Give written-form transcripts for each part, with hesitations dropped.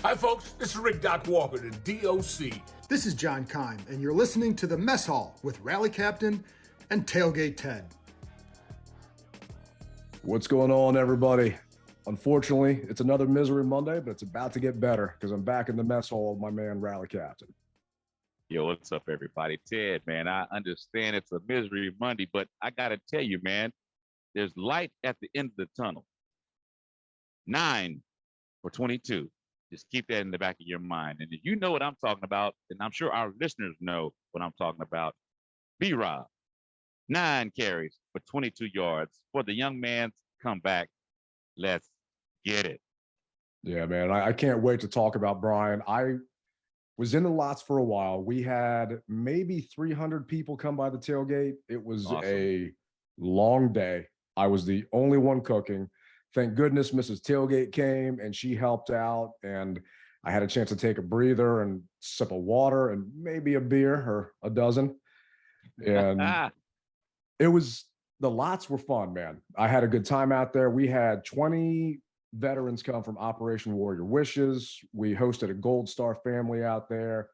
Hi, folks. This is Rick Doc Walker, the DOC. This is John Kime, and you're listening to The Mess Hall with Rally Captain and Tailgate Ted. What's going on, everybody? Unfortunately, it's another Misery Monday, but it's about to get better because I'm back in the mess hall with my man, Rally Captain. Yo, what's up, everybody? Ted, man, I understand it's a Misery Monday, but I got to tell you, man, there's light at the end of the tunnel. 9 for 22. Just keep that in the back of your mind. And if you know what I'm talking about, and I'm sure our listeners know what I'm talking about, B-Rob, 9 carries for 22 yards for the young man's comeback. Let's get it. Yeah, man, I can't wait to talk about Brian. I was in the lots for a while. We had maybe 300 people come by the tailgate. It was awesome. A long day. I was the only one cooking. Thank goodness Mrs. Tailgate came and she helped out, and I had a chance to take a breather and sip of water and maybe a beer or a dozen. And the lots were fun, man. I had a good time out there. We had 20 veterans come from Operation Warrior Wishes. We hosted a Gold Star family out there,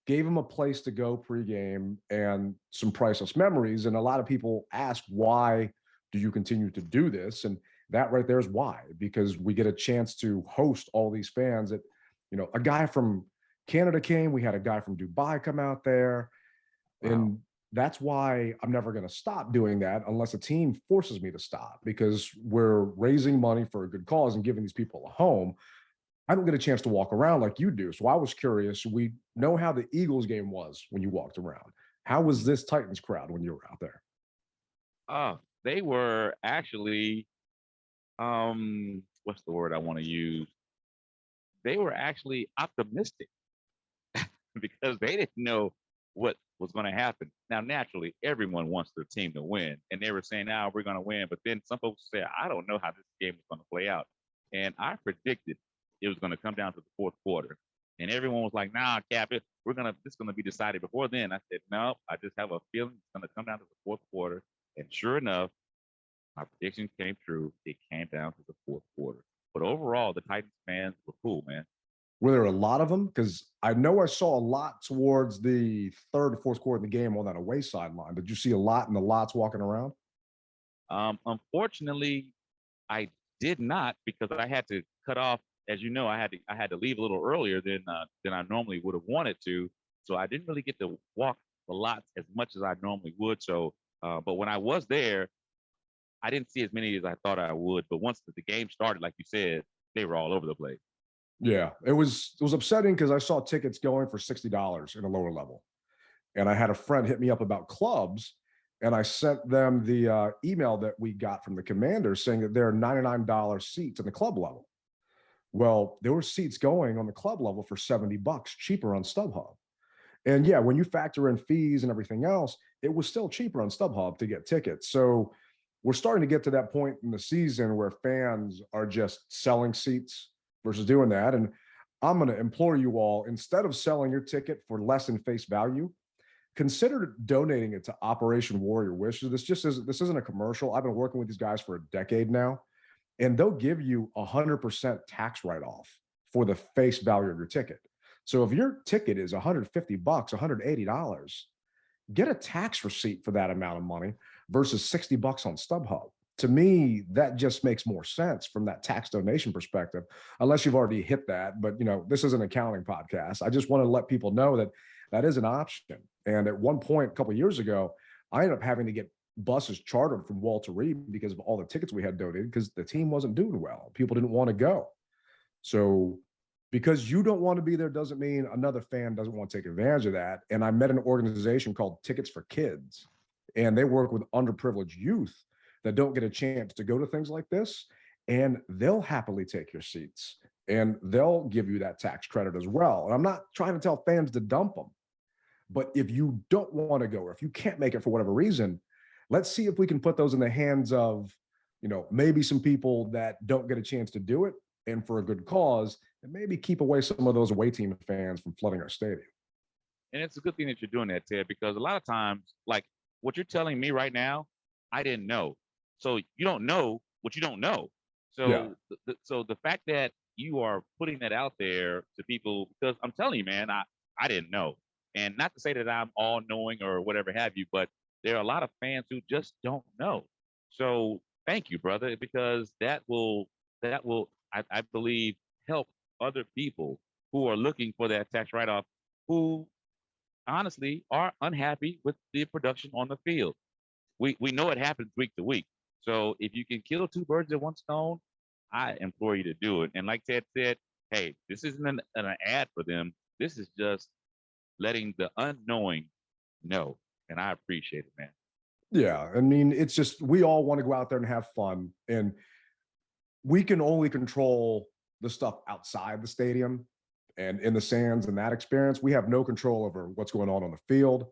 gave them a place to go pregame and some priceless memories. And a lot of people ask, why do you continue to do this? And that right there is why, because we get a chance to host all these fans that, a guy from Canada came, we had a guy from Dubai come out there. Wow. And that's why I'm never going to stop doing that unless a team forces me to stop, because we're raising money for a good cause and giving these people a home. I don't get a chance to walk around like you do. So I was curious. We know how the Eagles game was when you walked around. How was this Titans crowd when you were out there? They were actually, what's the word I want to use? They were actually optimistic because they didn't know what was going to happen. Now, naturally, everyone wants their team to win, and they were saying, "Now we're going to win." But then some folks said, "I don't know how this game is going to play out," and I predicted it was going to come down to the fourth quarter, and everyone was like, "Nah, Cap, this is going to be decided before then." I said, "No, I just have a feeling it's going to come down to the fourth quarter," and sure enough, my prediction came true. It came down to the fourth quarter. But overall, the Titans fans were cool, man. Were there a lot of them? Because I know I saw a lot towards the third or fourth quarter of the game on that away sideline. Did you see a lot in the lots walking around? Unfortunately, I did not, because I had to cut off. As you know, I had to leave a little earlier than I normally would have wanted to. So I didn't really get to walk the lots as much as I normally would. So, but when I was there, I didn't see as many as I thought I would. But once the game started, like you said, they were all over the place. Yeah, it was upsetting because I saw tickets going for $60 in a lower level. And I had a friend hit me up about clubs, and I sent them the email that we got from the Commanders saying that there are $99 seats in the club level. Well, there were seats going on the club level for $70 cheaper on StubHub. And yeah, when you factor in fees and everything else, it was still cheaper on StubHub to get tickets. So we're starting to get to that point in the season where fans are just selling seats versus doing that. And I'm going to implore you all, instead of selling your ticket for less than face value, consider donating it to Operation Warrior Wishes. This isn't a commercial. I've been working with these guys for a decade now, and they'll give you 100% tax write-off for the face value of your ticket. So if your ticket is $150, $180, get a tax receipt for that amount of money versus $60 on StubHub. To me, that just makes more sense from that tax donation perspective, unless you've already hit that. But, this is an accounting podcast. I just want to let people know that that is an option. And at one point, a couple of years ago, I ended up having to get buses chartered from Walter Reed because of all the tickets we had donated, because the team wasn't doing well. People didn't want to go. So because you don't want to be there doesn't mean another fan doesn't want to take advantage of that. And I met an organization called Tickets for Kids, and they work with underprivileged youth that don't get a chance to go to things like this, and they'll happily take your seats and they'll give you that tax credit as well. And I'm not trying to tell fans to dump them, but if you don't want to go, or if you can't make it for whatever reason, let's see if we can put those in the hands of, maybe some people that don't get a chance to do it and for a good cause, and maybe keep away some of those away team fans from flooding our stadium. And it's a good thing that you're doing that, Ted, because a lot of times, like what you're telling me right now, I didn't know. So you don't know what you don't know. So, yeah. So the fact that you are putting that out there to people because I'm telling you, man, I didn't know. And not to say that I'm all knowing or whatever have you, but there are a lot of fans who just don't know. So thank you, brother, because I believe help other people who are looking for that tax write-off who honestly are unhappy with the production on the field. We know it happens week to week. So if you can kill two birds with one stone, I implore you to do it. And like Ted said, hey, this isn't an ad for them. This is just letting the unknowing know. And I appreciate it, man. Yeah. I mean, it's just, we all want to go out there and have fun. And we can only control the stuff outside the stadium and in the stands and that experience. We have no control over what's going on the field.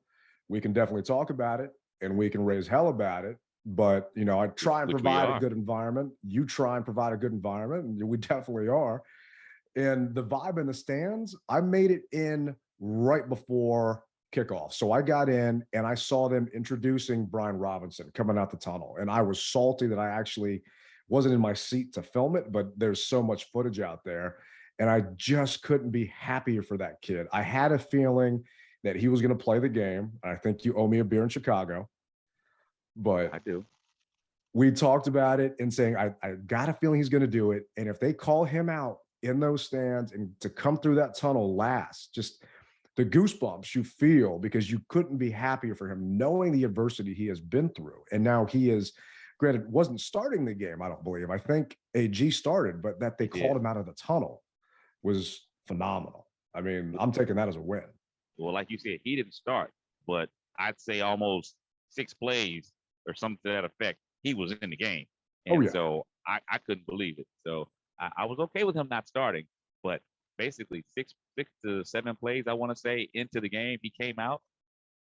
We can definitely talk about it and we can raise hell about it. But, you know, I try and provide a good environment. You try and provide a good environment, and we definitely are. And the vibe in the stands, I made it in right before kickoff. So I got in and I saw them introducing Brian Robinson coming out the tunnel. And I was salty that I actually wasn't in my seat to film it, but there's so much footage out there. And I just couldn't be happier for that kid. I had a feeling that he was going to play the game. I think you owe me a beer in Chicago. But I do. We talked about it and saying, I got a feeling he's going to do it. And if they call him out in those stands and to come through that tunnel last, just the goosebumps you feel because you couldn't be happier for him, knowing the adversity he has been through. And now he is, granted, wasn't starting the game, I don't believe. I think AG started, but that they called him out of the tunnel was phenomenal. I mean, I'm taking that as a win. Well, like you said, he didn't start, but I'd say almost 6 plays or something to that effect, he was in the game. And so I couldn't believe it. So I was okay with him not starting, but basically 6 to 7 plays, I want to say, into the game, he came out.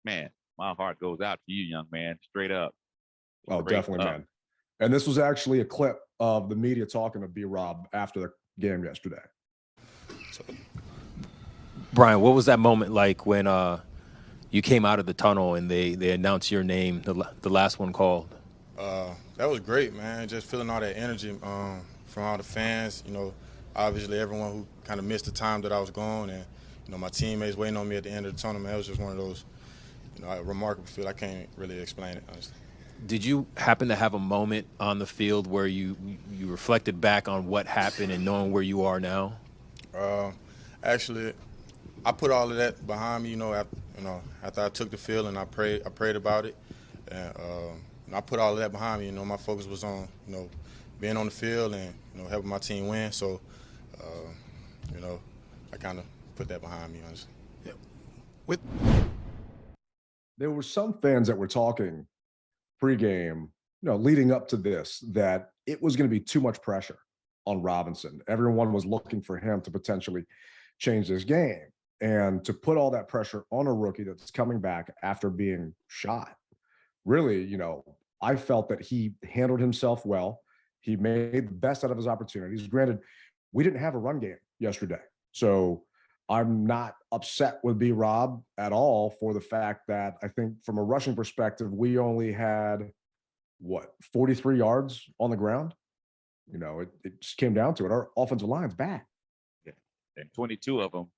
Man, my heart goes out to you, young man, straight up. Oh, definitely, man. And this was actually a clip of the media talking to B-Rob after the game yesterday. So, Brian, what was that moment like when you came out of the tunnel and they announced your name, the last one called? That was great, man. Just feeling all that energy from all the fans. You know, obviously everyone who kind of missed the time that I was gone, and you know my teammates waiting on me at the end of the tunnel. Man, it was just one of those, you know, remarkable feel. I can't really explain it, honestly. Did you happen to have a moment on the field where you reflected back on what happened and knowing where you are now? Actually, I put all of that behind me. After I took the field and I prayed about it, and I put all of that behind me. You know, my focus was on being on the field and helping my team win. So, I kind of put that behind me, honestly. Yeah. There were some fans that were talking pregame, leading up to this, that it was going to be too much pressure on Robinson. Everyone was looking for him to potentially change this game. And to put all that pressure on a rookie that's coming back after being shot, really, I felt that he handled himself well. He made the best out of his opportunities. Granted, we didn't have a run game yesterday. So I'm not upset with B-Rob at all for the fact that I think from a rushing perspective, we only had, 43 yards on the ground? It just came down to it. Our offensive line's bad. Yeah. And 22 of them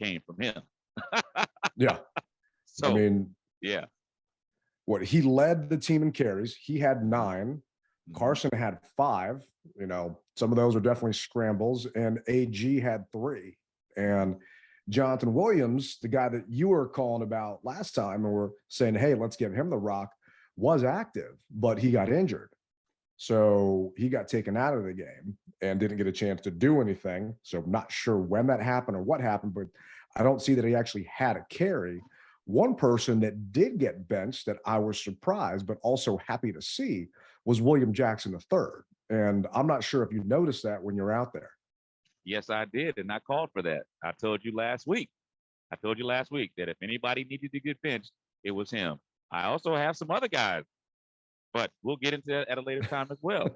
came from him. Yeah. So, yeah. He led the team in carries. He had 9. Carson had 5. Some of those are definitely scrambles, and AG had 3. And Jonathan Williams, the guy that you were calling about last time and were saying, hey, let's give him the rock, was active, but he got injured. So he got taken out of the game and didn't get a chance to do anything. So I'm not sure when that happened or what happened, but I don't see that he actually had a carry. One person that did get benched that I was surprised, but also happy to see, was William Jackson III. And I'm not sure if you noticed that when you're out there. Yes, I did, and I called for that. I told you last week that if anybody needed to get benched, it was him. I also have some other guys, but we'll get into that at a later time as well.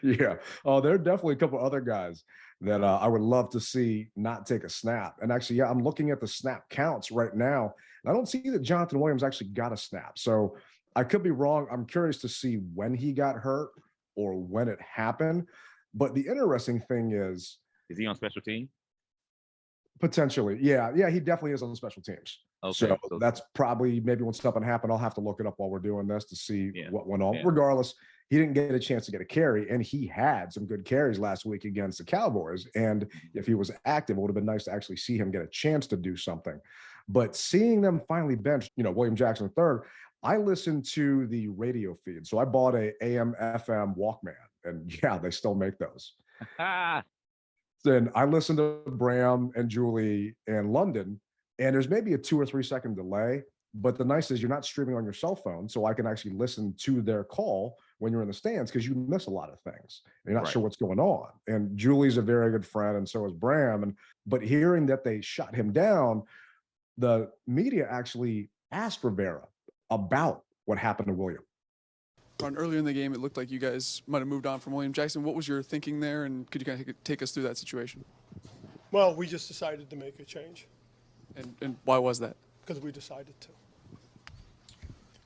Yeah. Oh, there are definitely a couple other guys that I would love to see not take a snap. And actually, I'm looking at the snap counts right now, and I don't see that Jonathan Williams actually got a snap. So I could be wrong. I'm curious to see when he got hurt or when it happened. But the interesting thing is he on special team? potentially, yeah, he definitely is on special teams. Okay, So that's probably maybe when something happened. I'll have to look it up while we're doing this to see what went on. Yeah. Regardless, he didn't get a chance to get a carry, and he had some good carries last week against the Cowboys. And if he was active, it would have been nice to actually see him get a chance to do something. But seeing them finally bench, William Jackson III, I listened to the radio feed. So I bought a AM FM Walkman, and yeah, they still make those. Then I listened to Bram and Julie in London, and there's maybe a 2 or 3 second delay. But the nice is you're not streaming on your cell phone, so I can actually listen to their call when you're in the stands because you miss a lot of things. You're not sure what's going on. And Julie's a very good friend, and so is Bram. But hearing that they shot him down, the media actually asked Rivera about what happened to William. Earlier in the game, it looked like you guys might have moved on from William Jackson. What was your thinking there, and could you kind of take us through that situation? Well, we just decided to make a change. And why was that? Because we decided to.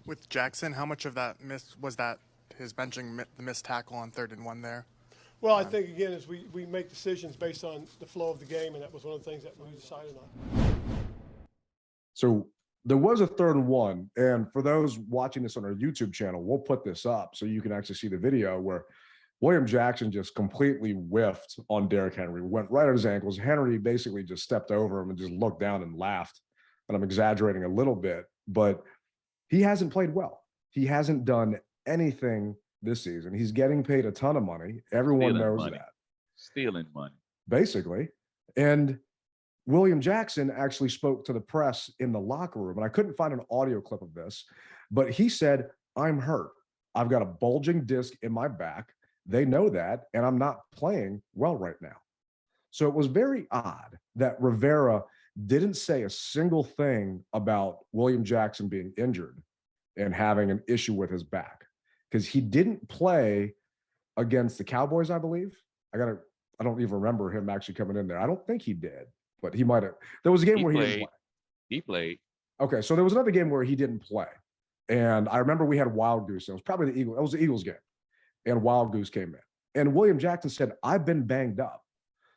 With Jackson, how much of that was that his benching the missed tackle on 3rd and 1 there? Well, I think, again, is we make decisions based on the flow of the game, and that was one of the things that we decided on. So there was a 3rd and 1. And for those watching this on our YouTube channel, we'll put this up so you can actually see the video where William Jackson just completely whiffed on Derrick Henry, went right at his ankles. Henry basically just stepped over him and just looked down and laughed. And I'm exaggerating a little bit, but he hasn't played well. He hasn't done anything this season. He's getting paid a ton of money. Everyone knows that. Stealing money. Basically. And William Jackson actually spoke to the press in the locker room, and I couldn't find an audio clip of this, but he said, "I'm hurt. I've got a bulging disc in my back. They know that, and I'm not playing well right now." So it was very odd that Rivera didn't say a single thing about William Jackson being injured and having an issue with his back, because he didn't play against the Cowboys, I believe. I don't even remember him actually coming in there. I don't think he did, but he might have. There was a game where he didn't play. He played. Okay, so there was another game where he didn't play. And I remember we had Wild Goose. It was probably the Eagles. It was the Eagles game. And Wild Goose came in. And William Jackson said, "I've been banged up."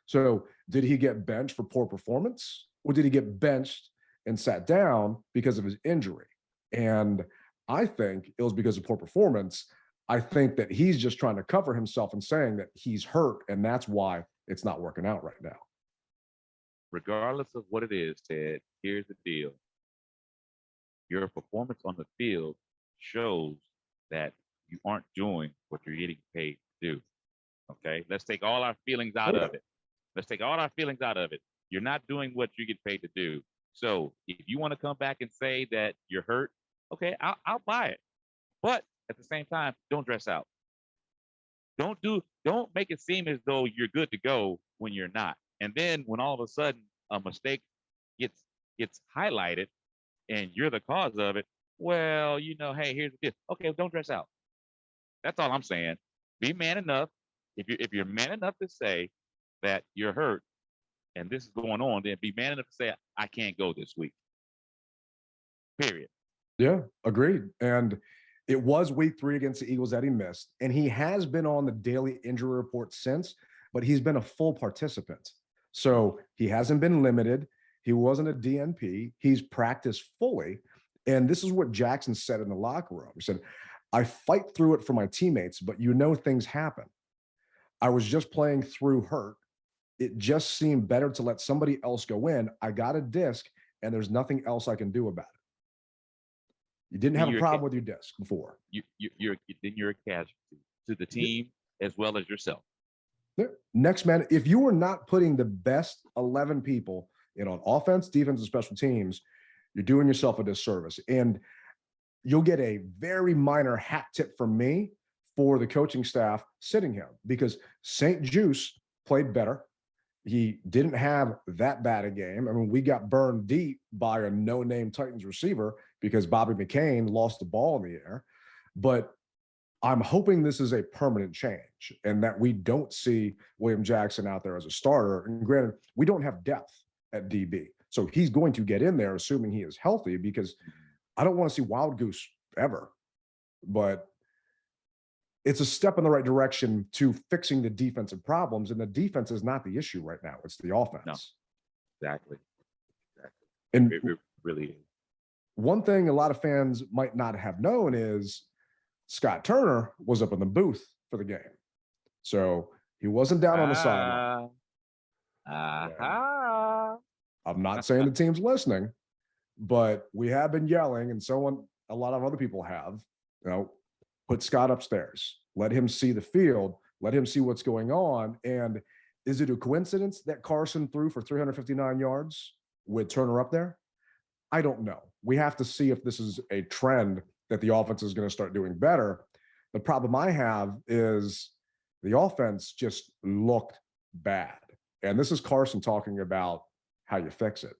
So did he get benched for poor performance? Or did he get benched and sat down because of his injury? And I think it was because of poor performance. I think that he's just trying to cover himself and saying that he's hurt, and that's why it's not working out right now. Regardless of what it is, Ted, here's the deal. Your performance on the field shows that you aren't doing what you're getting paid to do. Okay? Let's take all our feelings out of it. Let's take all our feelings out of it. You're not doing what you get paid to do. So if you want to come back and say that you're hurt, okay, I'll buy it. But at the same time, don't dress out. Don't make it seem as though you're good to go when you're not. And then when all of a sudden a mistake gets highlighted and you're the cause of it, well, hey, here's the deal. Okay, don't dress out. That's all I'm saying. Be man enough. If you're man enough to say that you're hurt and this is going on, then be man enough to say, I can't go this week. Period. Yeah, agreed. And it was week 3 against the Eagles that he missed. And he has been on the daily injury report since, but he's been a full participant. So he hasn't been limited. He wasn't a DNP. He's practiced fully. And this is what Jackson said in the locker room. He said, "I fight through it for my teammates, but things happen. I was just playing through hurt. It just seemed better to let somebody else go in. I got a disc, and there's nothing else I can do about it." You didn't have a problem with your disc before. You're a casualty to the team as well as yourself. Next, man, if you are not putting the best 11 people in on offense, defense, and special teams, you're doing yourself a disservice. And you'll get a very minor hat tip from me for the coaching staff sitting him, because St. Juice played better. He didn't have that bad a game. I mean, we got burned deep by a no-name Titans receiver because Bobby McCain lost the ball in the air. But I'm hoping this is a permanent change and that we don't see William Jackson out there as a starter. And granted, we don't have depth at DB. So he's going to get in there assuming he is healthy, because I don't want to see Wild Goose ever. But it's a step in the right direction to fixing the defensive problems. And the defense is not the issue right now. It's the offense. No, exactly. And It really is. one thing a lot of fans might not have known is Scott Turner was up in the booth for the game. So he wasn't down on the sideline. I'm not saying the team's listening, but we have been yelling, and a lot of other people have, put Scott upstairs, let him see the field, let him see what's going on. And is it a coincidence that Carson threw for 359 yards with Turner up there? I don't know. We have to see if this is a trend that the offense is going to start doing better. The problem I have is the offense just looked bad. And this is Carson talking about how you fix it.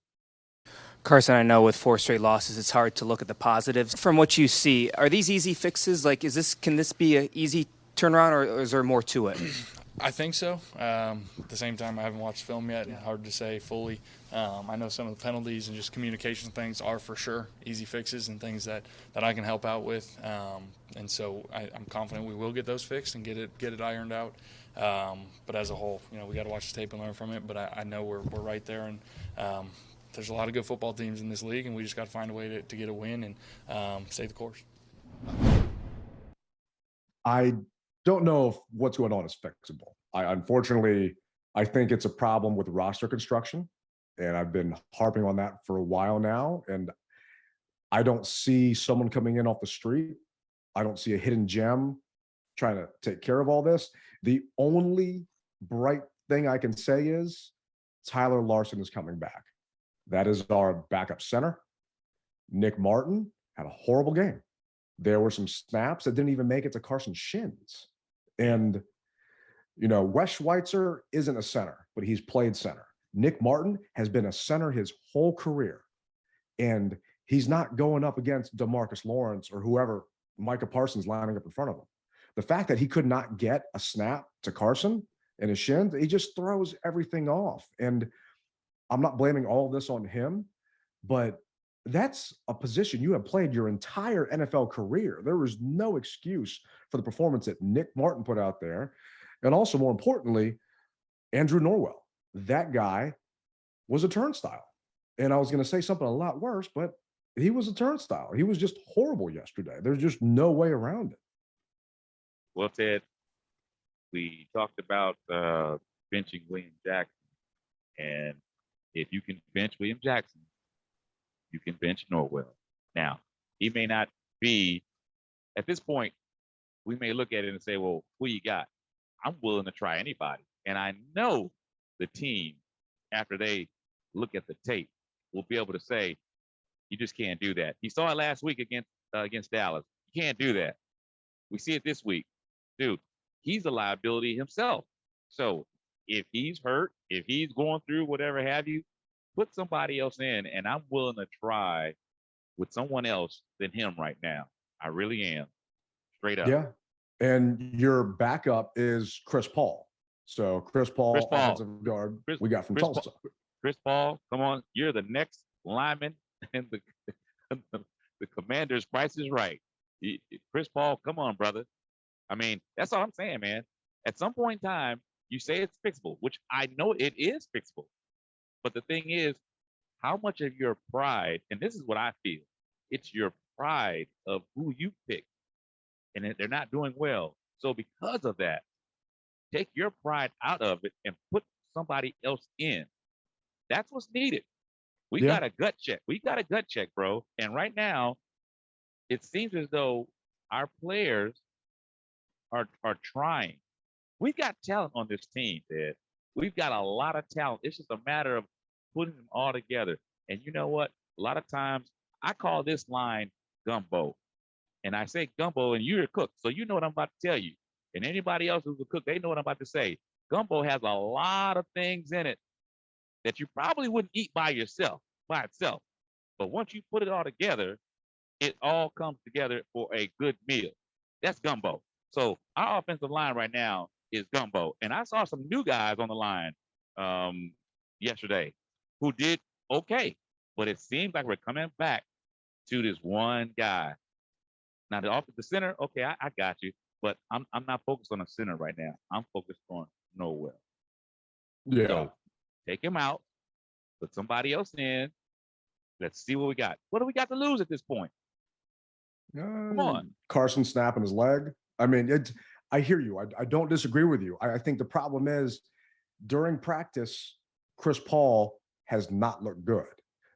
Carson, I know with 4 straight losses, it's hard to look at the positives. From what you see, are these easy fixes? Like, can this be an easy turnaround, or is there more to it? I think so. At the same time, I haven't watched film yet, and hard to say fully. I know some of the penalties and just communication things are for sure easy fixes and things that I can help out with. And so I'm confident we will get those fixed and get it ironed out. But as a whole, we got to watch the tape and learn from it. But I know we're right there, and there's a lot of good football teams in this league, and we just got to find a way to get a win and stay the course. I don't know if what's going on is fixable. Unfortunately, I think it's a problem with roster construction, and I've been harping on that for a while now. And I don't see someone coming in off the street. I don't see a hidden gem trying to take care of all this. The only bright thing I can say is Tyler Larson is coming back. That is our backup center. Nick Martin had a horrible game. There were some snaps that didn't even make it to Carson's shins. And, Wes Schweitzer isn't a center, but he's played center. Nick Martin has been a center his whole career. And he's not going up against DeMarcus Lawrence or whoever, Micah Parsons lining up in front of him. The fact that he could not get a snap to Carson and his shins, he just throws everything off. And I'm not blaming all of this on him, but that's a position you have played your entire NFL career. There was no excuse for the performance that Nick Martin put out there. And also, more importantly, Andrew Norwell. That guy was a turnstile. And I was going to say something a lot worse, but he was a turnstile. He was just horrible yesterday. There's just no way around it. Well, Ted, we talked about benching William Jackson. And if you can bench William Jackson, you can bench Norwell. Now, he may not be, at this point, we may look at it and say, well, who you got? I'm willing to try anybody. And I know the team, after they look at the tape, will be able to say, you just can't do that. You saw it last week against Dallas. You can't do that. We see it this week. Dude, he's a liability himself. So if he's hurt, if he's going through whatever have you, put somebody else in, and I'm willing to try with someone else than him right now. I really am. Straight up. Yeah. And your backup is Chris Paul. So Chris Paul, offensive guard, we got from Tulsa. Chris Paul, come on. You're the next lineman, and the Commander's price is right. Chris Paul, come on, brother. I mean, that's all I'm saying, man. At some point in time, you say it's fixable, which I know it is fixable. But the thing is, how much of your pride, and this is what I feel, it's your pride of who you pick, and they're not doing well. So because of that, take your pride out of it and put somebody else in. That's what's needed. We got a gut check. We got a gut check, bro. And right now, it seems as though our players are trying. We've got talent on this team, Ed. We've got a lot of talent. It's just a matter of putting them all together. And you know what? A lot of times I call this line gumbo. And I say gumbo, and you're a cook, so you know what I'm about to tell you. And anybody else who's a cook, they know what I'm about to say. Gumbo has a lot of things in it that you probably wouldn't eat by itself. But once you put it all together, it all comes together for a good meal. That's gumbo. So our offensive line right now is gumbo. And I saw some new guys on the line yesterday who did okay. But it seems like we're coming back to this one guy. Now, the center, okay, I got you. But I'm not focused on a center right now. I'm focused on Norwell. Yeah. So take him out, put somebody else in. Let's see what we got. What do we got to lose at this point? Come on. Carson snapping his leg. I mean, I hear you. I don't disagree with you. I think the problem is during practice, Chris Paul has not looked good.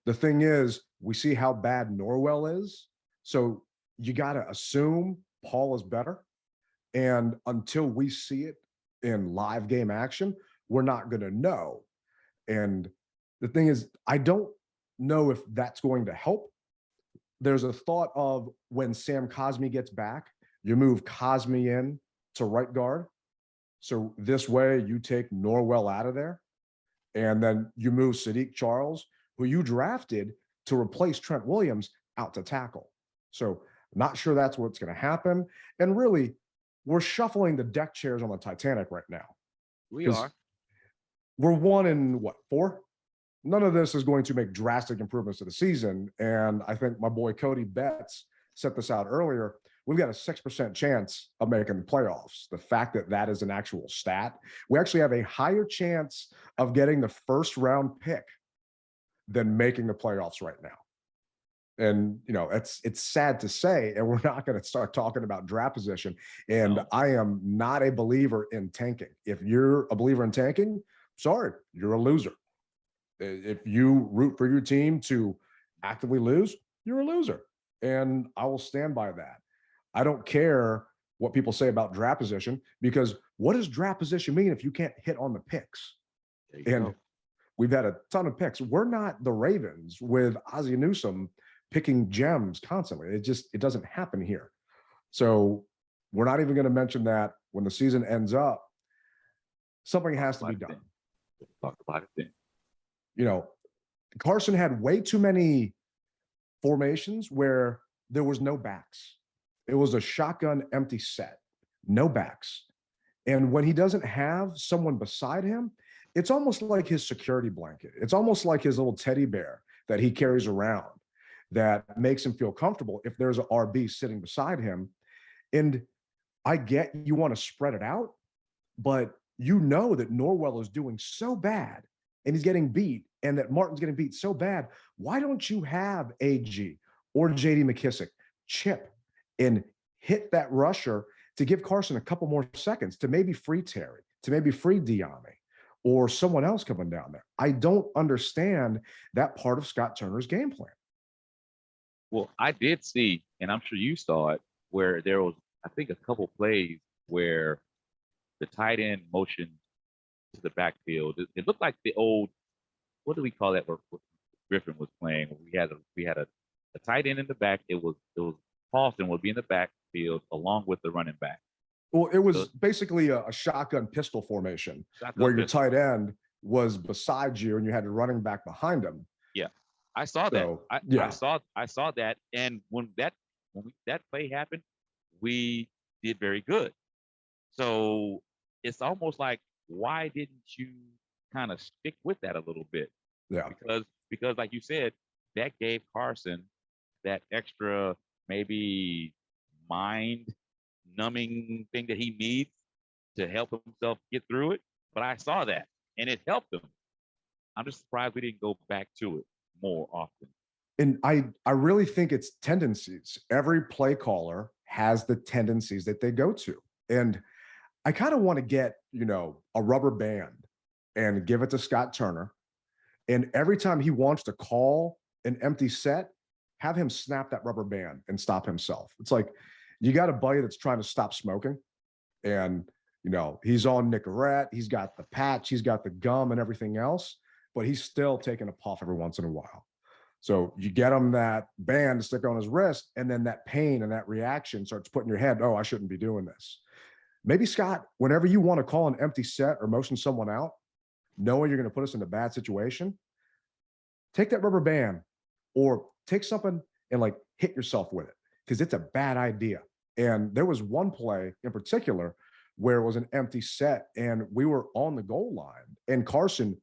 The thing is, we see how bad Norwell is. So you got to assume Paul is better. And until we see it in live game action, we're not going to know. And the thing is, I don't know if that's going to help. There's a thought of when Sam Cosmi gets back, you move Cosmi in to right guard. So this way you take Norwell out of there. And then you move Sadiq Charles, who you drafted to replace Trent Williams, out to tackle. So not sure that's what's going to happen. And really, we're shuffling the deck chairs on the Titanic right now. We are. We're 1 in 4? None of this is going to make drastic improvements to the season. And I think my boy Cody Betts set this out earlier. We've got a 6% chance of making the playoffs. The fact that that is an actual stat, we actually have a higher chance of getting the first round pick than making the playoffs right now. And, you know, it's sad to say, and we're not going to start talking about draft position. And no. I am not a believer in tanking. If you're a believer in tanking, sorry, you're a loser. If you root for your team to actively lose, you're a loser. And I will stand by that. I don't care what people say about draft position, because what does draft position mean if you can't hit on the picks? And we've had a ton of picks. We're not the Ravens with Ozzie Newsome picking gems constantly. It doesn't happen here. So we're not even going to mention that when the season ends up, something has to be done. Talk about it then. You know, Carson had way too many formations where there was no backs. It was a shotgun empty set, no backs. And when he doesn't have someone beside him, it's almost like his security blanket. It's almost like his little teddy bear that he carries around that makes him feel comfortable if there's an RB sitting beside him. And I get you want to spread it out, but you know that Norwell is doing so bad and he's getting beat, and that Martin's getting beat so bad. Why don't you have AG or JD McKissick chip and hit that rusher to give Carson a couple more seconds to maybe free Terry, to maybe free Diame or someone else coming down there? I don't understand that part of Scott Turner's game plan. Well, I did see, and I'm sure you saw it, where there was, I think, a couple plays where the tight end motioned to the backfield. It looked like the old, what do we call that, where Griffin was playing? We had a tight end in the back. It was Paulson would be in the backfield along with the running back. Well, it was basically a shotgun pistol formation where your tight end was beside you and you had a running back behind him. Yeah, I saw that. So, I saw that, and when that play happened, we did very good. So it's almost like, why didn't you kind of stick with that a little bit? Yeah, because like you said, that gave Carson that extra maybe mind numbing thing that he needs to help himself get through it. But I saw that and it helped him. I'm just surprised we didn't go back to it more often. And I really think it's tendencies. Every play caller has the tendencies that they go to. And I kind of want to get, a rubber band and give it to Scott Turner. And every time he wants to call an empty set, have him snap that rubber band and stop himself. It's like, you got a buddy that's trying to stop smoking, and, he's on Nicorette, he's got the patch, he's got the gum and everything else, but he's still taking a puff every once in a while. So you get him that band to stick on his wrist, and then that pain and that reaction starts putting your head, oh, I shouldn't be doing this. Maybe, Scott, whenever you want to call an empty set or motion someone out, knowing you're going to put us in a bad situation, take that rubber band or take something and hit yourself with it, because it's a bad idea. And there was one play in particular where it was an empty set and we were on the goal line, and Carson,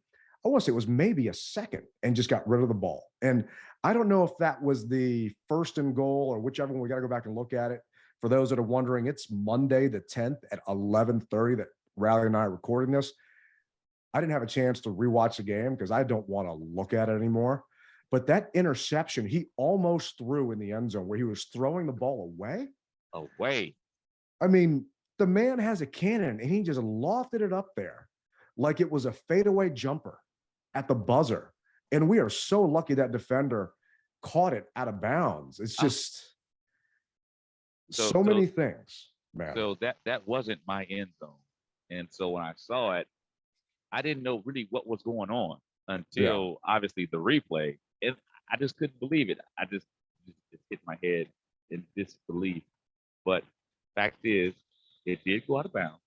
I want to say it was maybe a second, and just got rid of the ball. And I don't know if that was the first and goal or whichever one. We got to go back and look at it For those that are wondering, it's Monday the 10th at 11:30 that Riley and I are recording this. I didn't have a chance to rewatch the game because I don't want to look at it anymore. But that interception, he almost threw in the end zone where he was throwing the ball away. Away. I mean, the man has a cannon and he just lofted it up there like it was a fadeaway jumper at the buzzer. And we are so lucky that defender caught it out of bounds. It's just so many things, man. So that wasn't my end zone. And so when I saw it, I didn't know really what was going on until obviously the replay. And I just couldn't believe it. I just hit my head in disbelief. But fact is, it did go out of bounds.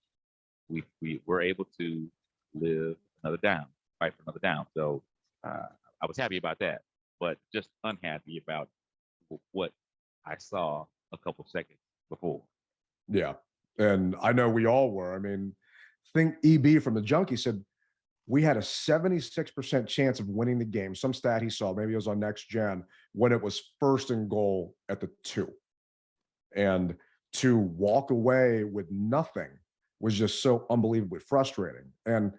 We were able to live another down, fight for another down. So I was happy about that, but just unhappy about what I saw a couple seconds before. Yeah. And I know we all were. I mean, think EB from the Junkie said we had a 76% chance of winning the game. Some stat he saw, maybe it was on Next Gen, when it was 1st and goal at the 2. And to walk away with nothing was just so unbelievably frustrating. And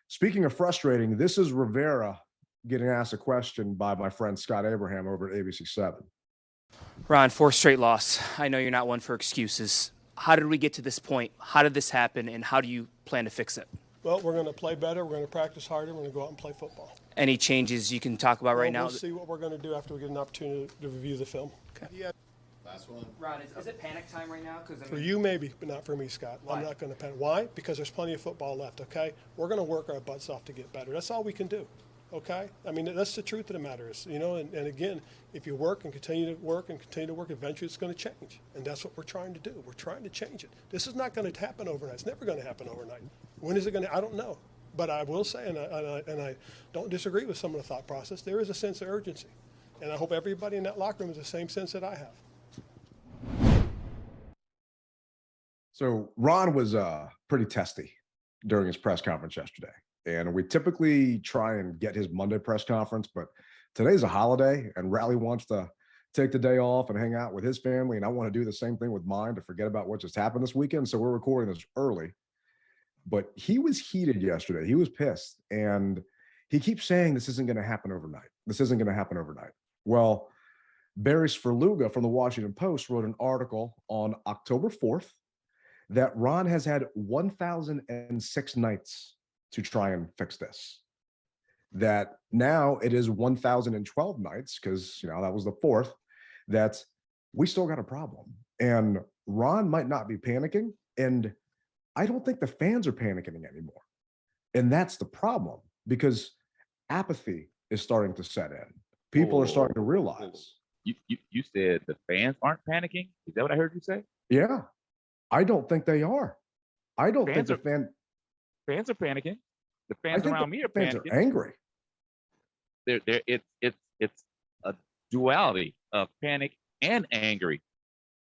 speaking of frustrating, this is Rivera getting asked a question by my friend Scott Abraham over at ABC7. Ron, 4th straight loss. I know you're not one for excuses. How did we get to this point? How did this happen, and how do you plan to fix it? Well, we're going to play better. We're going to practice harder. We're going to go out and play football. Any changes you can talk about right now? We'll see what we're going to do after we get an opportunity to review the film. Okay. Yeah. Last one. Ron, is it panic time right now? For you, maybe, but not for me, Scott. Why? I'm not going to panic. Why? Because there's plenty of football left, okay? We're going to work our butts off to get better. That's all we can do, okay? I mean, that's the truth of the matter is, you know, and again, if you work and continue to work, eventually it's going to change. And that's what we're trying to do. We're trying to change it. This is not going to happen overnight. It's never going to happen overnight. When is it going to? I don't know. But I will say, and I don't disagree with some of the thought process, there is a sense of urgency. And I hope everybody in that locker room has the same sense that I have. So Ron was pretty testy during his press conference yesterday. And we typically try and get his Monday press conference, but today's a holiday and Riley wants to take the day off and hang out with his family. And I want to do the same thing with mine to forget about what just happened this weekend. So we're recording this early. But he was heated yesterday. He was pissed. And he keeps saying this isn't going to happen overnight. This isn't going to happen overnight. Well, Barry Svrluga from the Washington Post wrote an article on October 4th that Ron has had 1,006 nights to try and fix this. That now it is 1,012 nights, because, you know, that was the 4th, that we still got a problem. And Ron might not be panicking. And I don't think the fans are panicking anymore. And that's the problem, because apathy is starting to set in. People are starting to realize. You said the fans aren't panicking? Is that what I heard you say? Yeah. I don't think they are. I don't think the fans are panicking. The fans around me are panicking. Fans are angry. It's a duality of panic and angry.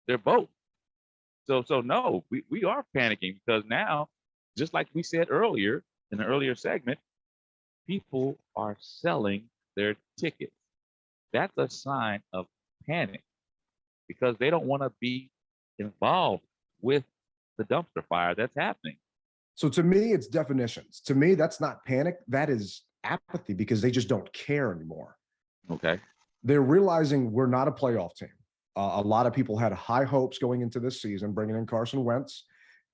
They're both. So no, we are panicking because now, just like we said earlier in the earlier segment, people are selling their tickets. That's a sign of panic because they don't want to be involved with the dumpster fire that's happening. So to me, it's definitions. To me, that's not panic. That is apathy because they just don't care anymore. Okay. They're realizing we're not a playoff team. A lot of people had high hopes going into this season, bringing in Carson Wentz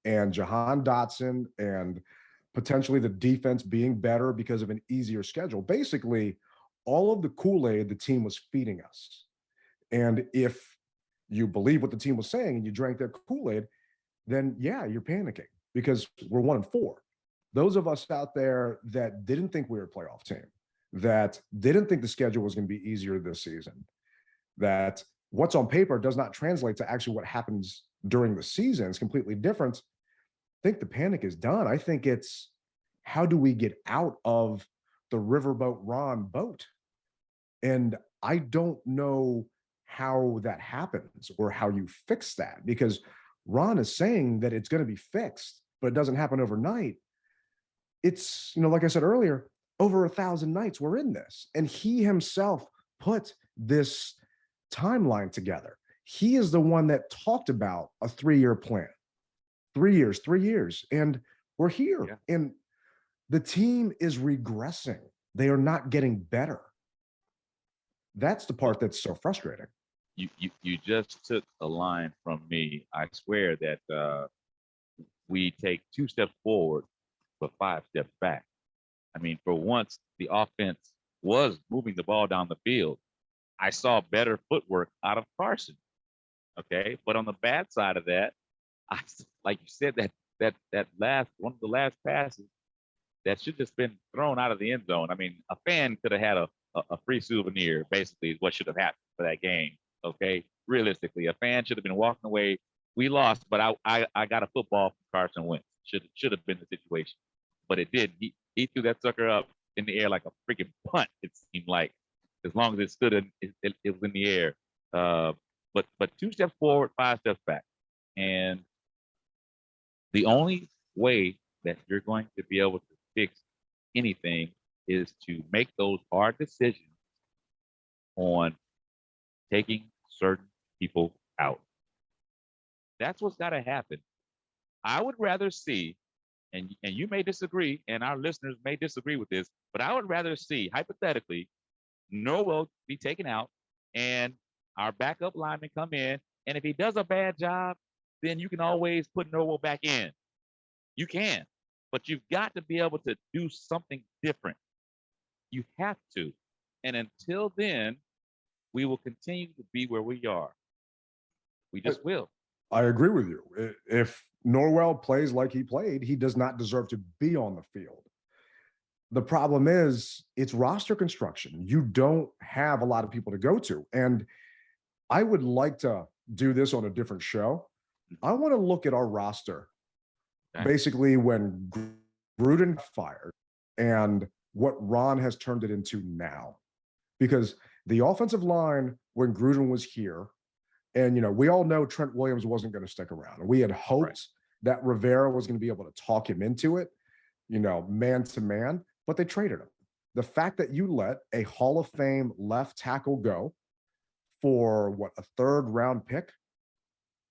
and Jahan Dotson and potentially the defense being better because of an easier schedule. Basically, all of the Kool-Aid the team was feeding us. And if you believe what the team was saying and you drank their Kool-Aid, then yeah, you're panicking because we're 1-4. Those of us out there that didn't think we were a playoff team, that didn't think the schedule was going to be easier this season, that what's on paper does not translate to actually what happens during the season. It's completely different. I think the panic is done. I think it's how do we get out of the Riverboat Ron boat? And I don't know how that happens or how you fix that, because Ron is saying that it's going to be fixed, but it doesn't happen overnight. It's, you know, like I said earlier, over 1,000 nights we're in this. And he himself put this timeline together. he is the one that talked about a 3-year plan. 3 years. And we're here. Yeah. And the team is regressing. They are not getting better. That's the part that's so frustrating. You just took a line from me. I swear that we take 2 steps forward, but 5 steps back. I mean, for once, the offense was moving the ball down the field. I saw better footwork out of Carson. Okay, but on the bad side of that, like you said, that last one of the last passes that should have just been thrown out of the end zone. I mean, a fan could have had a free souvenir. Basically, is what should have happened for that game. Okay, realistically, a fan should have been walking away. We lost, but I got a football from Carson Wentz. Should have been the situation, but it did. He threw that sucker up in the air like a freaking punt. It seemed like, as long as it stood in, it was in the air. But 2 steps forward, 5 steps back, and the only way that you're going to be able to fix anything is to make those hard decisions on taking certain people out. That's what's got to happen. I would rather see, and you may disagree, and our listeners may disagree with this, but I would rather see, hypothetically, Norwell be taken out and our backup lineman come in. And if he does a bad job, then you can always put Norwell back in. You can, but you've got to be able to do something different. You have to. And until then, we will continue to be where we are. We just will. I agree with you. If Norwell plays like he played, he does not deserve to be on the field. The problem is it's roster construction. You don't have a lot of people to go to. And I would like to do this on a different show. I want to look at our roster, basically when Gruden got fired and what Ron has turned it into now. Because the offensive line, when Gruden was here, and, you know, we all know Trent Williams wasn't going to stick around. We had hoped that Rivera was going to be able to talk him into it, you know, man to man, but they traded him. The fact that you let a Hall of Fame left tackle go for what, a 3rd round pick,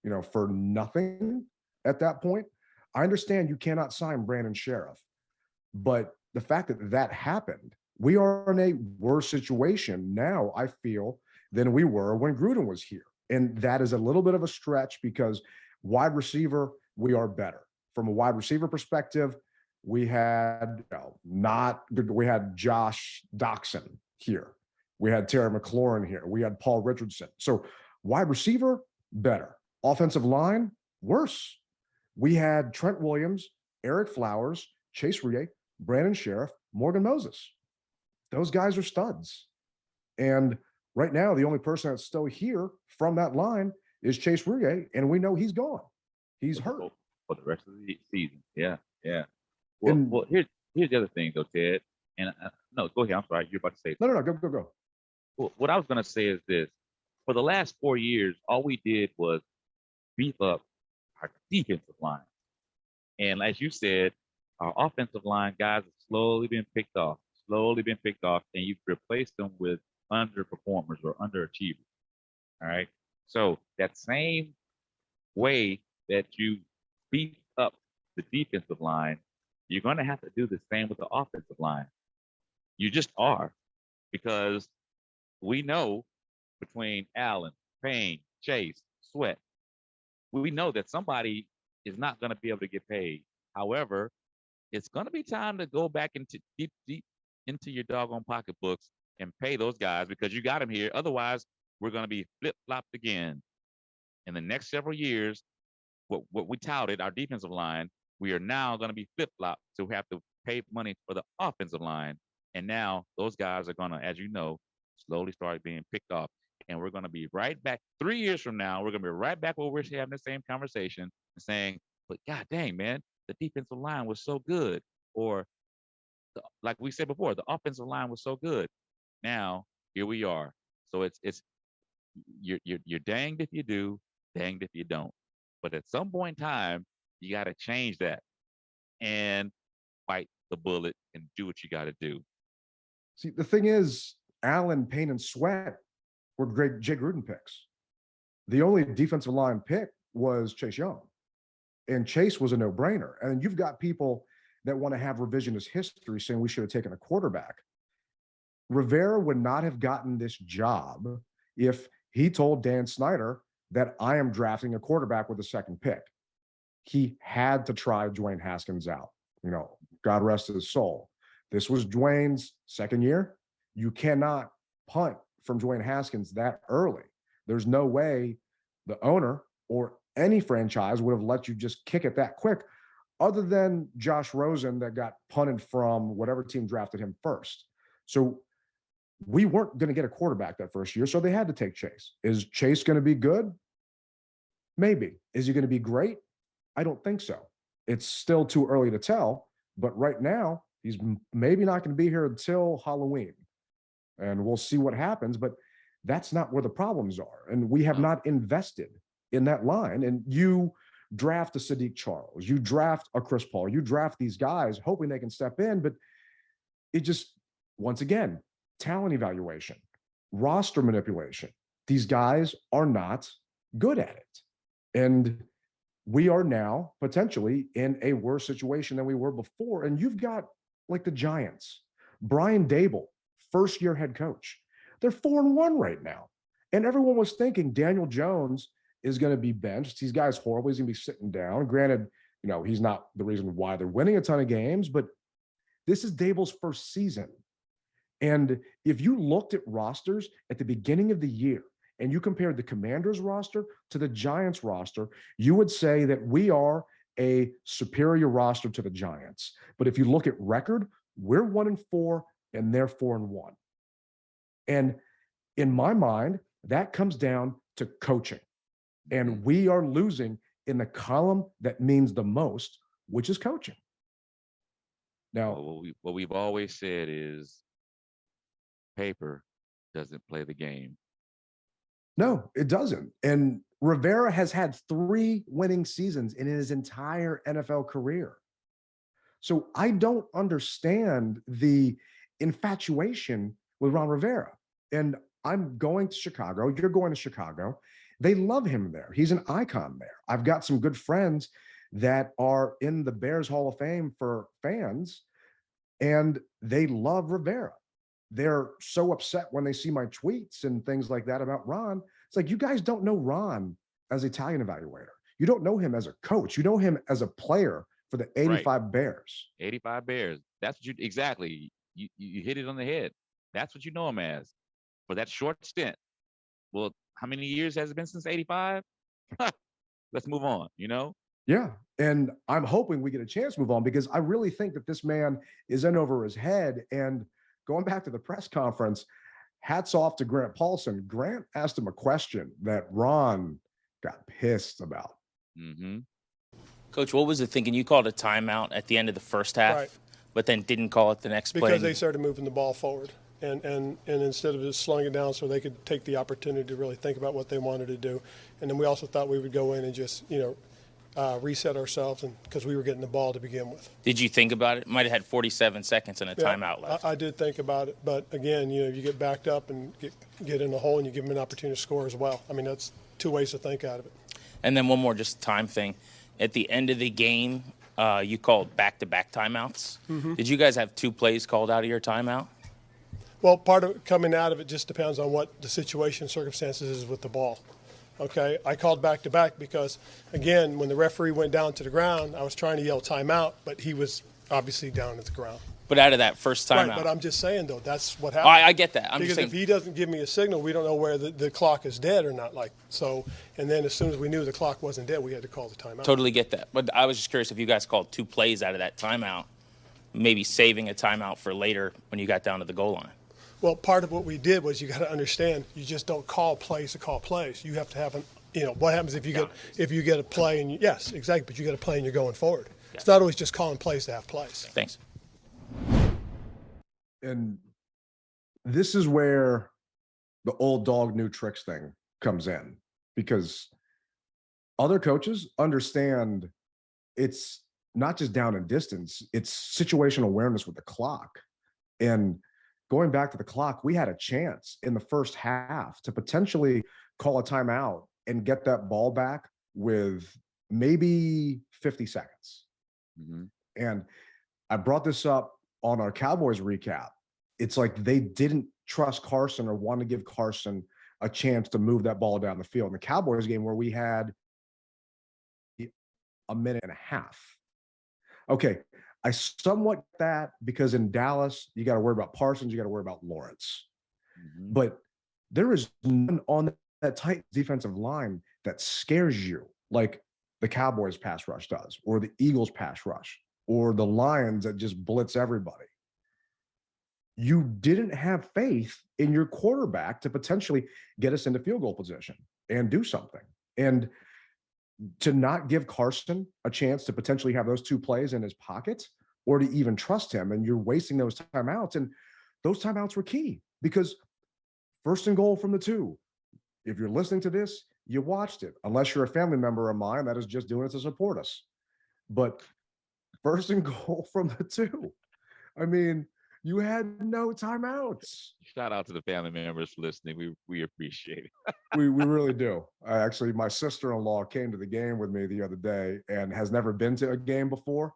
you know, for nothing at that point. I understand you cannot sign Brandon Sheriff, but the fact that that happened, we are in a worse situation now, I feel, than we were when Gruden was here. And that is a little bit of a stretch because wide receiver, we are better. From a wide receiver perspective, we had we had Josh Doxson here. We had Terry McLaurin here. We had Paul Richardson. So wide receiver, better. Offensive line, worse. We had Trent Williams, Eric Flowers, Chase Rie, Brandon Sheriff, Morgan Moses. Those guys are studs. And right now, the only person that's still here from that line is Chase Rie, and we know he's gone. He's hurt. For the rest of the season. Yeah. Well, here's the other thing, though, Ted. And no, go ahead. I'm sorry. You're about to say. No. Go. Well, what I was going to say is this. For the last 4 years, all we did was beef up our defensive line. And as you said, our offensive line guys have slowly been picked off, and you've replaced them with underperformers or underachievers. All right. So that same way that you beef up the defensive line, you're going to have to do the same with the offensive line. You just are, because we know between Allen, Payne, Chase, Sweat, we know that somebody is not going to be able to get paid. However, it's going to be time to go back into deep into your doggone pocketbooks and pay those guys, because you got them here. Otherwise, we're going to be flip-flopped again. In the next several years, what we touted, our defensive line, we are now going to be flip-flopped to have to pay money for the offensive line. And now those guys are going to, as you know, slowly start being picked off. And we're going to be right back 3 years from now. We're going to be right back where we're having the same conversation and saying, but God dang, man, the defensive line was so good. Or like we said before, the offensive line was so good. Now here we are. So it's you're danged if you do, danged if you don't. But at some point in time, you got to change that and bite the bullet and do what you got to do. See, the thing is, Allen, Payne, and Sweat were great Jay Gruden picks. the only defensive line pick was Chase Young. And Chase was a no-brainer. And you've got people that want to have revisionist history saying we should have taken a quarterback. Rivera would not have gotten this job if he told Dan Snyder that I am drafting a quarterback with a second pick. He had to try Dwayne Haskins out. You know, God rest his soul. This was Dwayne's second year. You cannot punt from Dwayne Haskins that early. There's no way the owner or any franchise would have let you just kick it that quick, other than Josh Rosen that got punted from whatever team drafted him first. So we weren't going to get a quarterback that first year, so they had to take Chase. Is Chase going to be good? Maybe. Is he going to be great? I don't think so. It's still too early to tell, but right now, he's maybe not going to be here until Halloween, and we'll see what happens, but that's not where the problems are, and we have not invested in that line. And you draft a Sadiq Charles, you draft a Chris Paul, you draft these guys hoping they can step in, but it just, once again, talent evaluation, roster manipulation. These guys are not good at it. And we are now potentially in a worse situation than we were before. And you've got like the Giants, Brian Dable, first-year head coach. They're 4-1 right now. And everyone was thinking Daniel Jones is going to be benched. These guys horrible. He's going to be sitting down. Granted, you know, he's not the reason why they're winning a ton of games, but this is Dable's first season. And if you looked at rosters at the beginning of the year and you compared the Commanders roster to the Giants roster, you would say that we are a superior roster to the Giants. But if you look at record, we're 1-4 and they're 4-1. And in my mind, that comes down to coaching. And we are losing in the column that means the most, which is coaching. Now, what we've always said is paper doesn't play the game. No, it doesn't. And Rivera has had 3 winning seasons in his entire NFL career. So I don't understand the infatuation with Ron Rivera. And I'm going to Chicago. You're going to Chicago. They love him there. He's an icon there. I've got some good friends that are in the Bears Hall of Fame for fans, and they love Rivera. They're so upset when they see my tweets and things like that about Ron. It's like, you guys don't know Ron as an Italian evaluator. You don't know him as a coach. You know him as a player for the 85 Bears. 85 Bears. That's what you, exactly. You hit it on the head. That's what you know him as for that short stint. Well, how many years has it been since 85? Let's move on, you know? Yeah. And I'm hoping we get a chance to move on, because I really think that this man is in over his head. And going back to the press conference, hats off to Grant Paulson. Grant asked him a question that Ron got pissed about. Mm-hmm. Coach, what was the thinking? You called a timeout at the end of the first half, Right. but then didn't call it the next play. Because they started moving the ball forward. And instead of just slowing it down so they could take the opportunity to really think about what they wanted to do. And then we also thought we would go in and just, reset ourselves, and because we were getting the ball to begin with. Did you think about it? Might have had 47 seconds and a timeout left. I did think about it. But, again, you get backed up and get in the hole, and you give them an opportunity to score as well. I mean, that's 2 ways to think out of it. And then one more just time thing. At the end of the game, you called back-to-back timeouts. Mm-hmm. Did you guys have 2 plays called out of your timeout? Well, part of coming out of it just depends on what the situation and circumstances is with the ball. Okay, I called back-to-back because, again, when the referee went down to the ground, I was trying to yell timeout, but he was obviously down at the ground. But out of that first timeout. Right, but I'm just saying, though, that's what happened. I get that. Because if he doesn't give me a signal, we don't know where the clock is dead or not. And then as soon as we knew the clock wasn't dead, we had to call the timeout. Totally get that. But I was just curious if you guys called 2 plays out of that timeout, maybe saving a timeout for later when you got down to the goal line. Well, part of what we did was, you got to understand, you just don't call plays to call plays. You have to have what happens if you get a play and yes, exactly, but you get a play and you're going forward. Yeah. It's not always just calling plays to have plays. Thanks. And this is where the old dog new tricks thing comes in, because other coaches understand it's not just down and distance, it's situational awareness with the clock. And going back to the clock, we had a chance in the first half to potentially call a timeout and get that ball back with maybe 50 seconds. Mm-hmm. And I brought this up on our Cowboys recap. It's like they didn't trust Carson or want to give Carson a chance to move that ball down the field. In the Cowboys game where we had a minute and a half. Okay, I somewhat get that because in Dallas, you got to worry about Parsons, you got to worry about Lawrence. Mm-hmm. But there is none on that tight defensive line that scares you like the Cowboys pass rush does, or the Eagles pass rush, or the Lions that just blitz everybody. You didn't have faith in your quarterback to potentially get us into field goal position and do something. And to not give Carson a chance to potentially have those two plays in his pocket or to even trust him, and you're wasting those timeouts. And those timeouts were key because 1st and goal from the 2. If you're listening to this, you watched it, unless you're a family member of mine that is just doing it to support us. But 1st and goal from the 2. I mean, you had no timeouts. Shout out to the family members listening. We appreciate it. we really do. Actually, my sister-in-law came to the game with me the other day and has never been to a game before.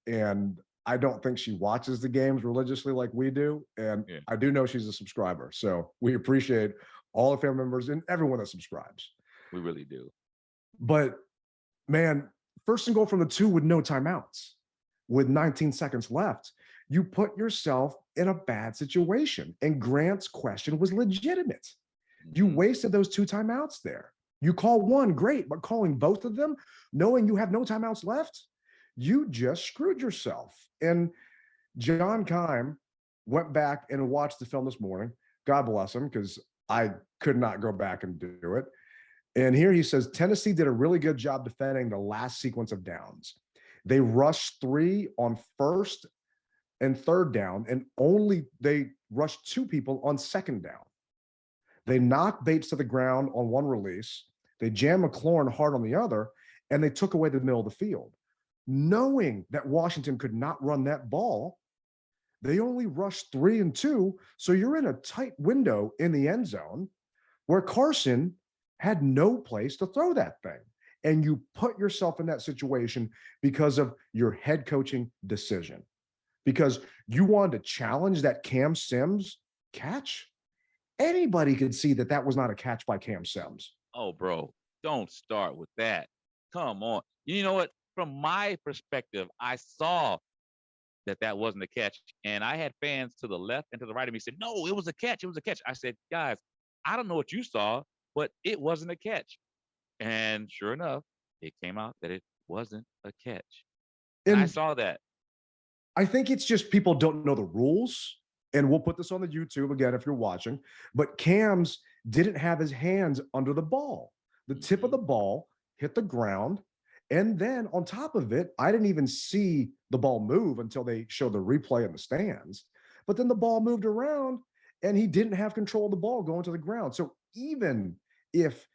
And I don't think she watches the games religiously like we do. And Yeah. I do know she's a subscriber. So we appreciate all the family members and everyone that subscribes. We really do. But man, 1st and goal from the 2 with no timeouts, with 19 seconds left, you put yourself in a bad situation. And Grant's question was legitimate. You wasted those 2 timeouts there. You call one, great, but calling both of them, knowing you have no timeouts left, you just screwed yourself. And John Keim went back and watched the film this morning. God bless him, because I could not go back and do it. And here he says, Tennessee did a really good job defending the last sequence of downs. They rushed 3 on 1st and 3rd down, and they rushed 2 people on 2nd down. They knocked Bates to the ground on 1 release. They jammed McLaurin hard on the other, and they took away the middle of the field. Knowing that Washington could not run that ball, they only rushed 3 and 2. So you're in a tight window in the end zone where Carson had no place to throw that thing. And you put yourself in that situation because of your head coaching decision. Because you wanted to challenge that Cam Sims catch. Anybody could see that that was not a catch by Cam Sims. Oh, bro, don't start with that. Come on. You know what? From my perspective, I saw that wasn't a catch. And I had fans to the left and to the right of me said, no, it was a catch. It was a catch. I said, guys, I don't know what you saw, but it wasn't a catch. And sure enough, it came out that it wasn't a catch. And I saw that. I think it's just people don't know the rules. And we'll put this on the YouTube again if you're watching. But Cam's didn't have his hands under the ball. The tip of the ball hit the ground. And then on top of it, I didn't even see the ball move until they showed the replay in the stands. But then the ball moved around and he didn't have control of the ball going to the ground. So even if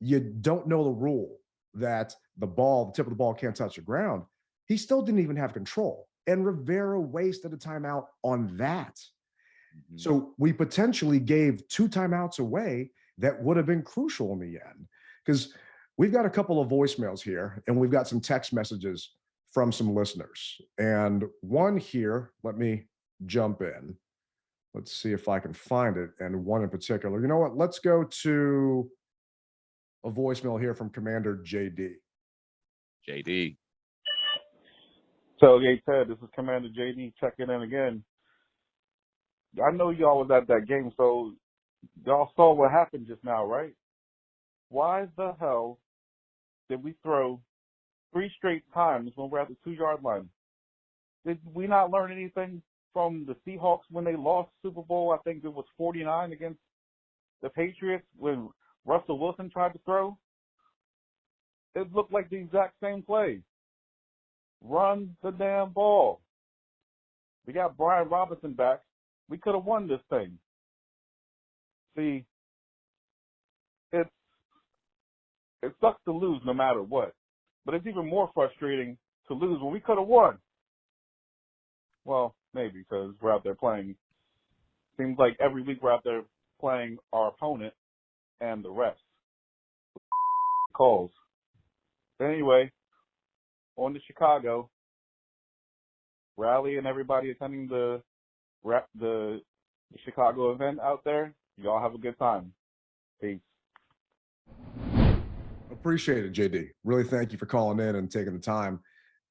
you don't know the rule that the tip of the ball can't touch the ground, he still didn't even have control. And Rivera wasted a timeout on that. Mm-hmm. So we potentially gave 2 timeouts away that would have been crucial in the end. Because we've got a couple of voicemails here, and we've got some text messages from some listeners. And one here, let me jump in. Let's see if I can find it. And one in particular. You know what? Let's go to a voicemail here from Commander JD. JD. Tailgate Ted, this is Commander JD checking in again. I know y'all was at that game, so y'all saw what happened just now, right? Why the hell did we throw 3 straight times when we're at the 2-yard line? Did we not learn anything from the Seahawks when they lost Super Bowl? I think it was 49 against the Patriots when Russell Wilson tried to throw. It looked like the exact same play. Run the damn ball. We got Brian Robinson back. We could have won this thing. See, it sucks to lose no matter what. But it's even more frustrating to lose when we could have won. Well, maybe because we're out there playing. Seems like every week we're out there playing our opponent and the refs. calls. But anyway, on to Chicago. Rally and everybody attending the Chicago event out there. Y'all have a good time. Peace. Appreciate it, JD. Really thank you for calling in and taking the time.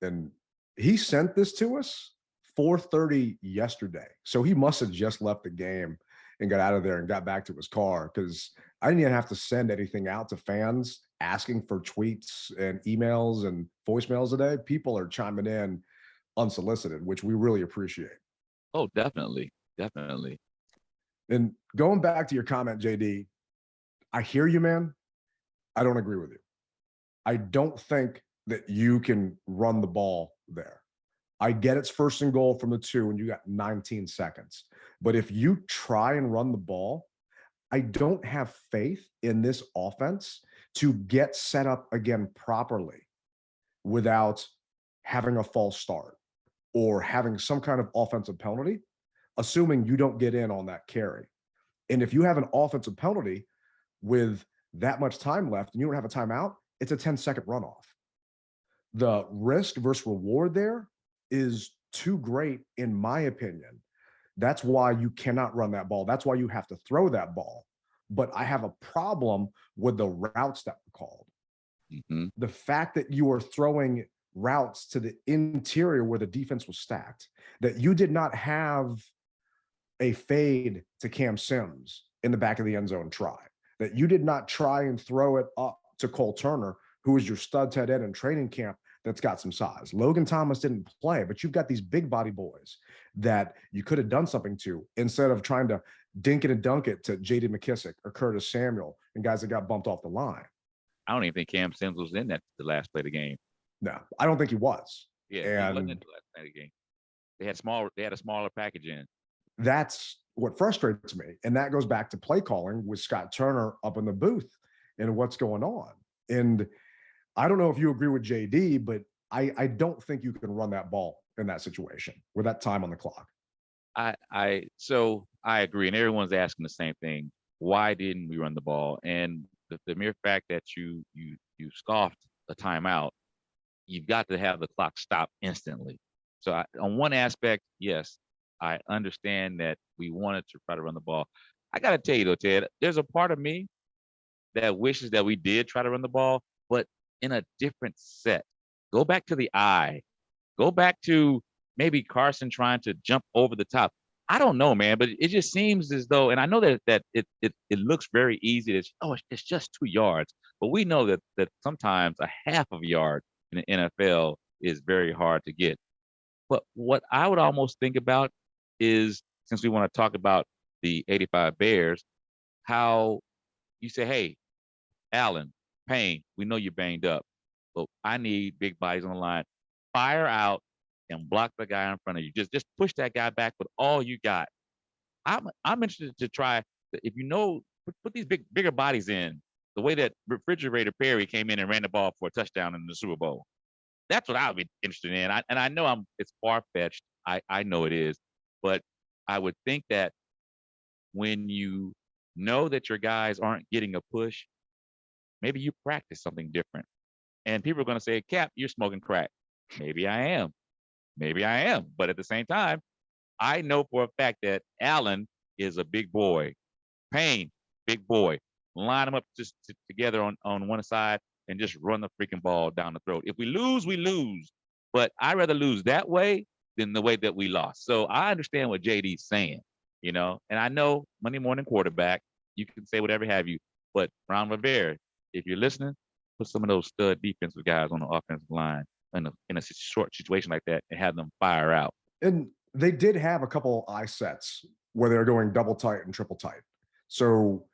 And he sent this to us 4:30 yesterday. So he must have just left the game and got out of there and got back to his car, because I didn't even have to send anything out to fans asking for tweets and emails and voicemails today. People are chiming in unsolicited, which we really appreciate. Oh, definitely. Definitely. And going back to your comment, JD, I hear you, man. I don't agree with you. I don't think that you can run the ball there. I get it's first and goal from the 2 and you got 19 seconds. But if you try and run the ball, I don't have faith in this offense to get set up again properly without having a false start or having some kind of offensive penalty, assuming you don't get in on that carry. And if you have an offensive penalty with that much time left and you don't have a timeout, it's a 10-second runoff. The risk versus reward there is too great, in my opinion. That's why you cannot run that ball. That's why you have to throw that ball. But I have a problem with the routes that were called. Mm-hmm. The fact that you are throwing routes to the interior where the defense was stacked, that you did not have a fade to Cam Sims in the back of the end zone try, that you did not try and throw it up to Cole Turner, who is your stud tight end in training camp that's got some size. Logan Thomas didn't play, but you've got these big body boys that you could have done something to instead of trying to dink it and dunk it to J.D. McKissick or Curtis Samuel and guys that got bumped off the line. I don't even think Cam Sims was in that the last play of the game. No, I don't think he was. Yeah, he wasn't in the last play of the game. They had a smaller package in. That's what frustrates me. And that goes back to play calling with Scott Turner up in the booth and what's going on. And I don't know if you agree with JD, but I don't think you can run that ball in that situation with that time on the clock. So I agree. And everyone's asking the same thing. Why didn't we run the ball? And the mere fact that you scoffed a timeout, you've got to have the clock stop instantly. So on one aspect, yes, I understand that we wanted to try to run the ball. I got to tell you though, Ted, there's a part of me that wishes that we did try to run the ball, but in a different set. Go back to the eye. Go back to maybe Carson trying to jump over the top. I don't know, man, but it just seems as though, and I know that it looks very easy. It's just 2 yards, but we know that sometimes a half of a yard in the NFL is very hard to get. But what I would almost think about is, since we want to talk about the 85 Bears, how you say, hey, Allen, Payne, we know you're banged up, but I need big bodies on the line. Fire out and block the guy in front of you. Just push that guy back with all you got. I'm interested to try, if you know, put these bigger bodies in, the way that Refrigerator Perry came in and ran the ball for a touchdown in the Super Bowl. That's what I would be interested in. I know it's far-fetched. I know it is. But I would think that when you know that your guys aren't getting a push, maybe you practice something different. And people are going to say, Cap, you're smoking crack. Maybe I am. Maybe I am. But at the same time, I know for a fact that Allen is a big boy. Payne, big boy. Line them up just together on one side and just run the freaking ball down the throat. If we lose, we lose. But I'd rather lose that way than the way that we lost. So I understand what JD's saying, and I know Monday morning quarterback, you can say whatever have you, but Ron Rivera, if you're listening, put some of those stud defensive guys on the offensive line in a short situation like that and have them fire out. And they did have a couple eye sets where they're going double tight and triple tight. So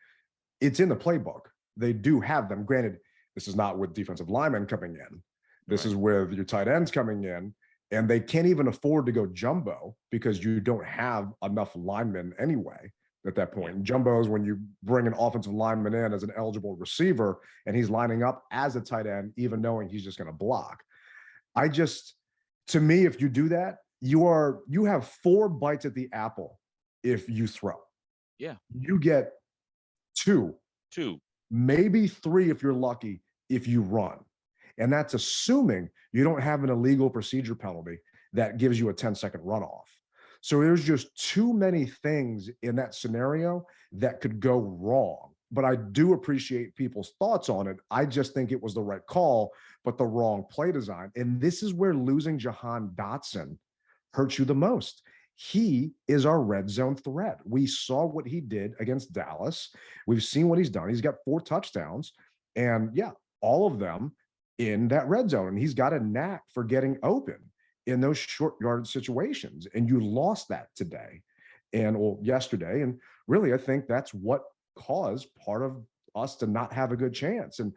it's in the playbook. They do have them. Granted, this is not with defensive linemen coming in. This is with your tight ends coming in, and they can't even afford to go jumbo because you don't have enough linemen anyway at that point. And jumbo is when you bring an offensive lineman in as an eligible receiver and he's lining up as a tight end, even knowing he's just going to block. To me, if you do that, you have 4 bites at the apple if you throw. Yeah. You get 2, maybe 3 if you're lucky, if you run. And that's assuming you don't have an illegal procedure penalty that gives you a 10-second runoff. So there's just too many things in that scenario that could go wrong. But I do appreciate people's thoughts on it. I just think it was the right call, but the wrong play design. And this is where losing Jahan Dotson hurts you the most. He is our red zone threat. We saw what he did against Dallas. We've seen what he's done. He's got 4 touchdowns, and yeah, all of them in that red zone. And he's got a knack for getting open in those short yard situations. And you lost that today and yesterday. And really, I think that's what caused part of us to not have a good chance. And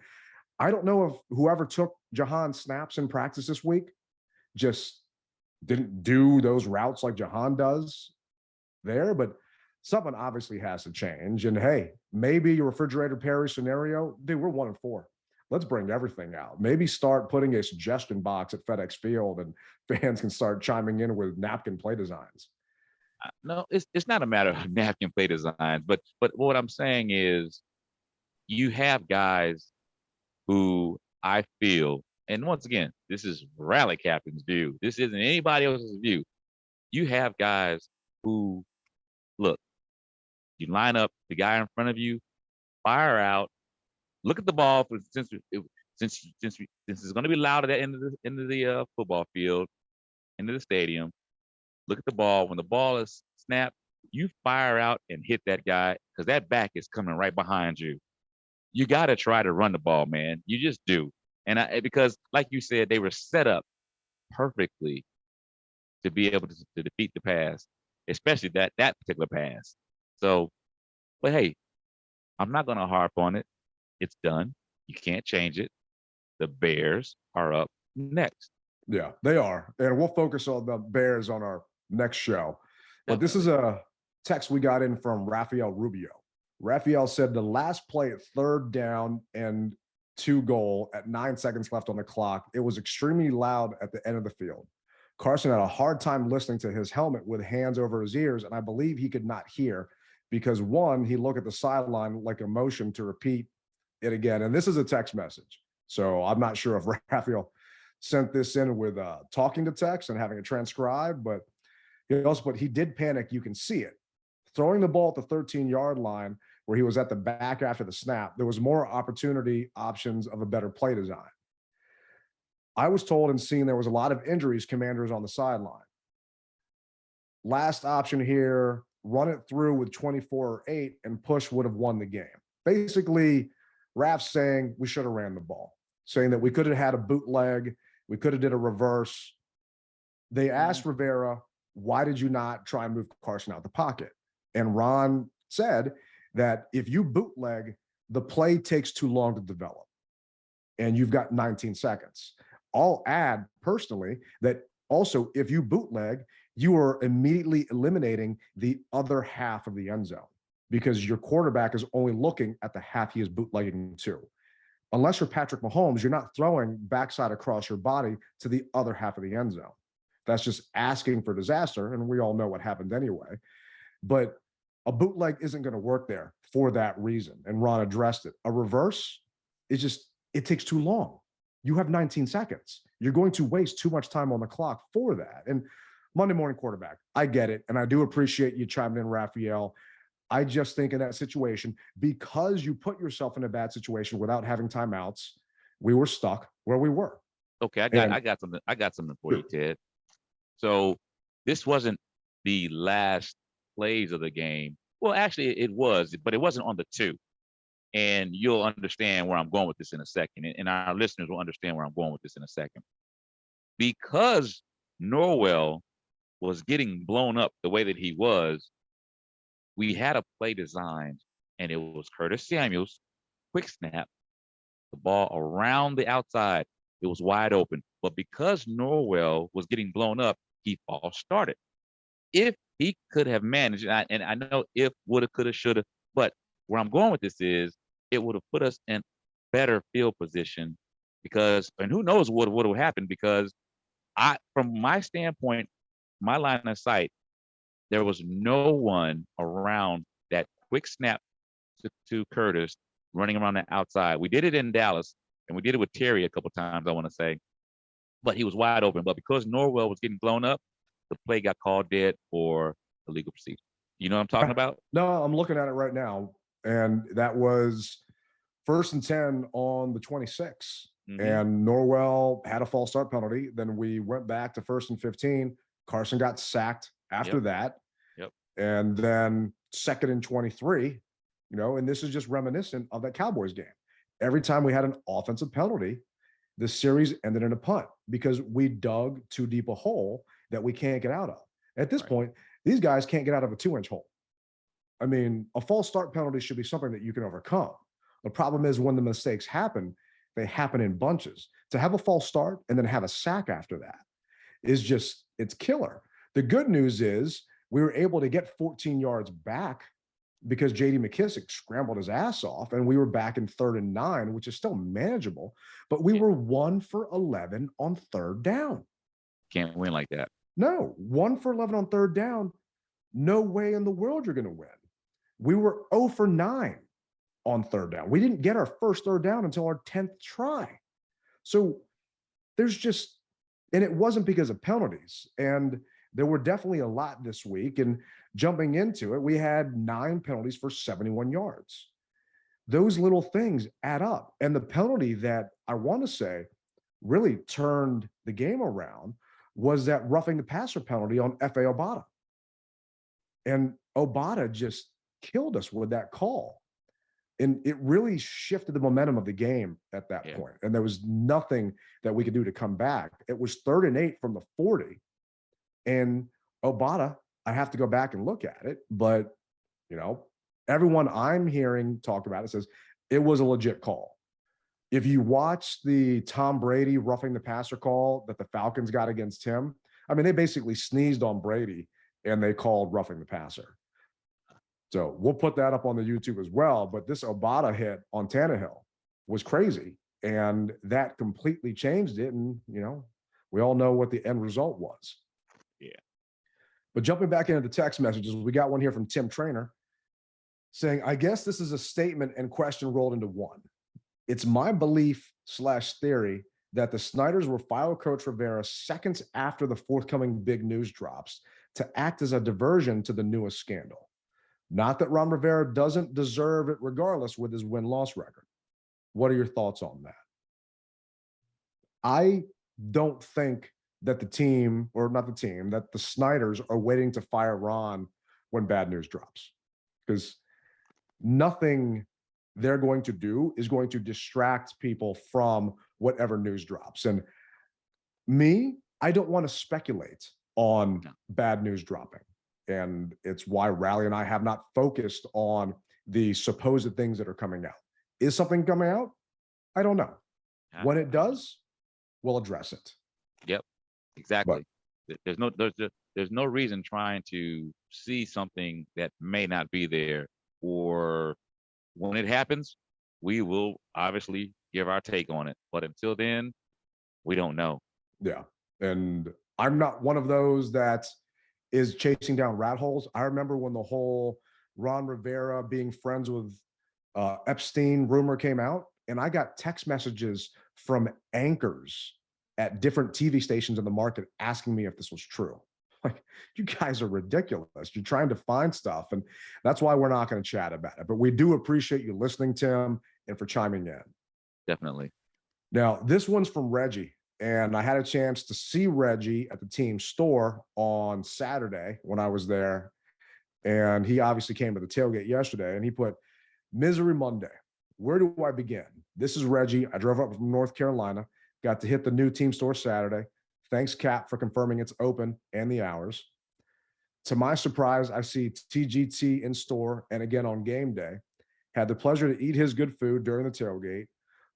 I don't know if whoever took Jahan snaps in practice this week just didn't do those routes like Jahan does there, but something obviously has to change. And hey, maybe your refrigerator Perry scenario, dude, we're 1-4. Let's bring everything out. Maybe start putting a suggestion box at FedEx Field and fans can start chiming in with napkin play designs. No, it's not a matter of napkin play designs, but what I'm saying is you have guys who I feel, and once again, this is Rally Captain's view. This isn't anybody else's view. You have guys who, look, you line up the guy in front of you, fire out, look at the ball since it's going to be loud at the end of the football field, into the stadium. Look at the ball. When the ball is snapped, you fire out and hit that guy because that back is coming right behind you. You got to try to run the ball, man. You just do. And because, like you said, they were set up perfectly to be able to defeat the pass, especially that particular pass. So, but hey, I'm not going to harp on it. It's done. You can't change it. The Bears are up next. Yeah, they are. And we'll focus on the Bears on our next show. But this is a text we got in from Rafael Rubio. Rafael said the last play at 3rd down and 2 goal at 9 seconds left on the clock, it was extremely loud at the end of the field. Carson had a hard time listening to his helmet with hands over his ears, and I believe he could not hear because, one, he looked at the sideline like a motion to repeat it again. And this is a text message. So I'm not sure if Rafael sent this in with talking to text and having it transcribed, but he did panic. You can see it. Throwing the ball at the 13-yard line where he was at the back after the snap, there was more opportunity options of a better play design. I was told and seen there was a lot of injuries, Commanders on the sideline. Last option here, run it through with 24 or 8 and push would have won the game. Basically, Raf's saying we should have ran the ball, saying that we could have had a bootleg, we could have did a reverse. They asked Rivera, why did you not try and move Carson out the pocket? And Ron said that if you bootleg, the play takes too long to develop and you've got 19 seconds. I'll add personally that also if you bootleg, you are immediately eliminating the other half of the end zone because your quarterback is only looking at the half he is bootlegging to. Unless you're Patrick Mahomes, you're not throwing backside across your body to the other half of the end zone. That's just asking for disaster, and we all know what happened anyway. But a bootleg isn't going to work there for that reason, and Ron addressed it. A reverse, it takes too long. You have 19 seconds. You're going to waste too much time on the clock for that. And Monday morning quarterback, I get it, and I do appreciate you chiming in, Raphael. I just think in that situation, because you put yourself in a bad situation without having timeouts, we were stuck where we were. Okay, I got something for you, Ted. So this wasn't the last plays of the game. Well, actually it was, but it wasn't on the 2. And you'll understand where I'm going with this in a second. And our listeners will understand where I'm going with this in a second. Because Norwell was getting blown up the way that he was, we had a play designed, and it was Curtis Samuels, quick snap, the ball around the outside. It was wide open. But because Norwell was getting blown up, he false started. If he could have managed, and I know if, woulda, coulda, shoulda, but where I'm going with this is it would have put us in better field position because, and who knows what would have happened because from my standpoint, my line of sight, there was no one around that quick snap to Curtis running around the outside. We did it in Dallas. and we did it with Terry a couple times, I want to say, but he was wide open. But because Norwell was getting blown up, the play got called dead for illegal procedure. You know what I'm talking about? No, I'm looking at it right now, and that was 1st and 10 on the 26. And Norwell had a false start penalty. Then we went back to 1st and 15. Carson got sacked after that. And then 2nd and 23, and this is just reminiscent of that Cowboys game. Every time we had an offensive penalty, the series ended in a punt because we dug too deep a hole that we can't get out of. At this point, these guys can't get out of a 2-inch hole. I mean, a false start penalty should be something that you can overcome. The problem is when the mistakes happen, they happen in bunches. To have a false start and then have a sack after that is just, it's killer. The good news is we were able to get 14 yards back because J.D. McKissick scrambled his ass off, and we were back in 3rd and 9, which is still manageable, but we were 1 for 11 on 3rd down. Can't win like that. No, 1 for 11 on 3rd down. No way in the world you're going to win. We were 0 for 9 on 3rd down. We didn't get our first 3rd down until our 10th try. So there's just, and it wasn't because of penalties. And there were definitely a lot this week. And jumping into it, we had 9 penalties for 71 yards. Those little things add up. And the penalty that I want to say really turned the game around was that roughing the passer penalty on F.A. Obata. And Obata just killed us with that call. And it really shifted the momentum of the game at that point. And there was nothing that we could do to come back. It was 3rd and 8 from the 40. And Obata, I have to go back and look at it, but everyone I'm hearing talk about it says it was a legit call. If you watch the Tom Brady roughing the passer call that the Falcons got against him, I mean, they basically sneezed on Brady and they called roughing the passer. So we'll put that up on the YouTube as well. But this Obata hit on Tannehill was crazy. And that completely changed it. And, we all know what the end result was. Yeah. But jumping back into the text messages, we got one here from Tim Trainer saying, I guess this is a statement and question rolled into one. It's my belief/theory that the Snyders will fire Coach Rivera seconds after the forthcoming big news drops to act as a diversion to the newest scandal. Not that Ron Rivera doesn't deserve it regardless with his win-loss record. What are your thoughts on that? I don't think that the team, or not the team, that the Snyders are waiting to fire Ron when bad news drops. Because nothing they're going to do is going to distract people from whatever news drops. And me, I don't want to speculate on bad news dropping. And it's why Rally and I have not focused on the supposed things that are coming out. Is something coming out? I don't know. When it does, we'll address it. Yep, exactly. But there's no reason trying to see something that may not be there, or when it happens, we will obviously give our take on it. But until then, we don't know. Yeah. And I'm not one of those that is chasing down rat holes. I remember when the whole Ron Rivera being friends with Epstein rumor came out, and I got text messages from anchors at different TV stations in the market asking me if this was true. Like, you guys are ridiculous. You're trying to find stuff, and that's why we're not going to chat about it. But we do appreciate you listening, Tim, and for chiming in. Definitely. Now, this one's from Reggie. And I had a chance to see Reggie at the team store on Saturday when I was there. And he obviously came to the tailgate yesterday, and he put, Misery Monday. Where do I begin? This is Reggie. I drove up from North Carolina, got to hit the new team store Saturday. Thanks, Cap, for confirming it's open and the hours. To my surprise, I see TGT in store and again on game day. Had the pleasure to eat his good food during the tailgate.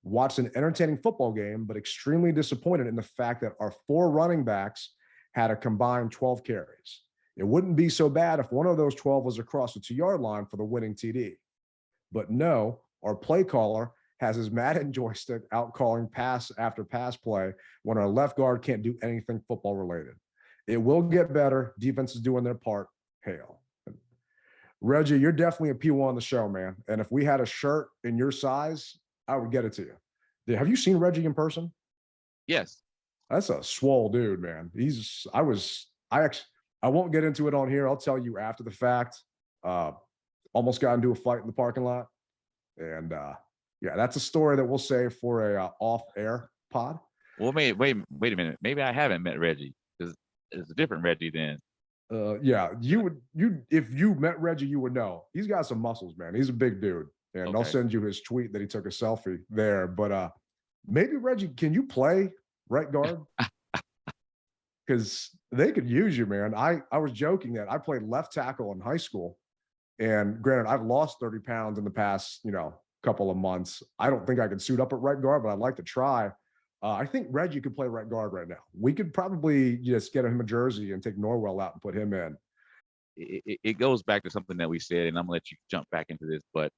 Watched an entertaining football game, but extremely disappointed in the fact that our 4 running backs had a combined 12 carries. It wouldn't be so bad if one of those 12 was across the 2-yard line for the winning TD. But no, our play caller has his Madden joystick out calling pass after pass play when our left guard can't do anything football related. It will get better. Defense is doing their part. Hail. Reggie, you're definitely a P1 on the show, man. And if we had a shirt in your size, I would get it to you. Have you seen Reggie in person? Yes. That's a swole dude, man. I won't get into it on here. I'll tell you after the fact. Almost got into a fight in the parking lot. And yeah, that's a story that we'll save for a off-air pod. Well, wait a minute. Maybe I haven't met Reggie. It's a different Reggie then. Yeah, if you met Reggie, you would know. He's got some muscles, man. He's a big dude. And I'll send you his tweet that he took a selfie there. But maybe Reggie, can you play right guard? Because they could use you, man. I was joking that I played left tackle in high school. And granted, I've lost 30 pounds in the past, couple of months. I don't think I could suit up at right guard, but I'd like to try. I think Reggie could play right guard right now. We could probably just get him a jersey and take Norwell out and put him in. It goes back to something that we said, and I'm gonna let you jump back into this, but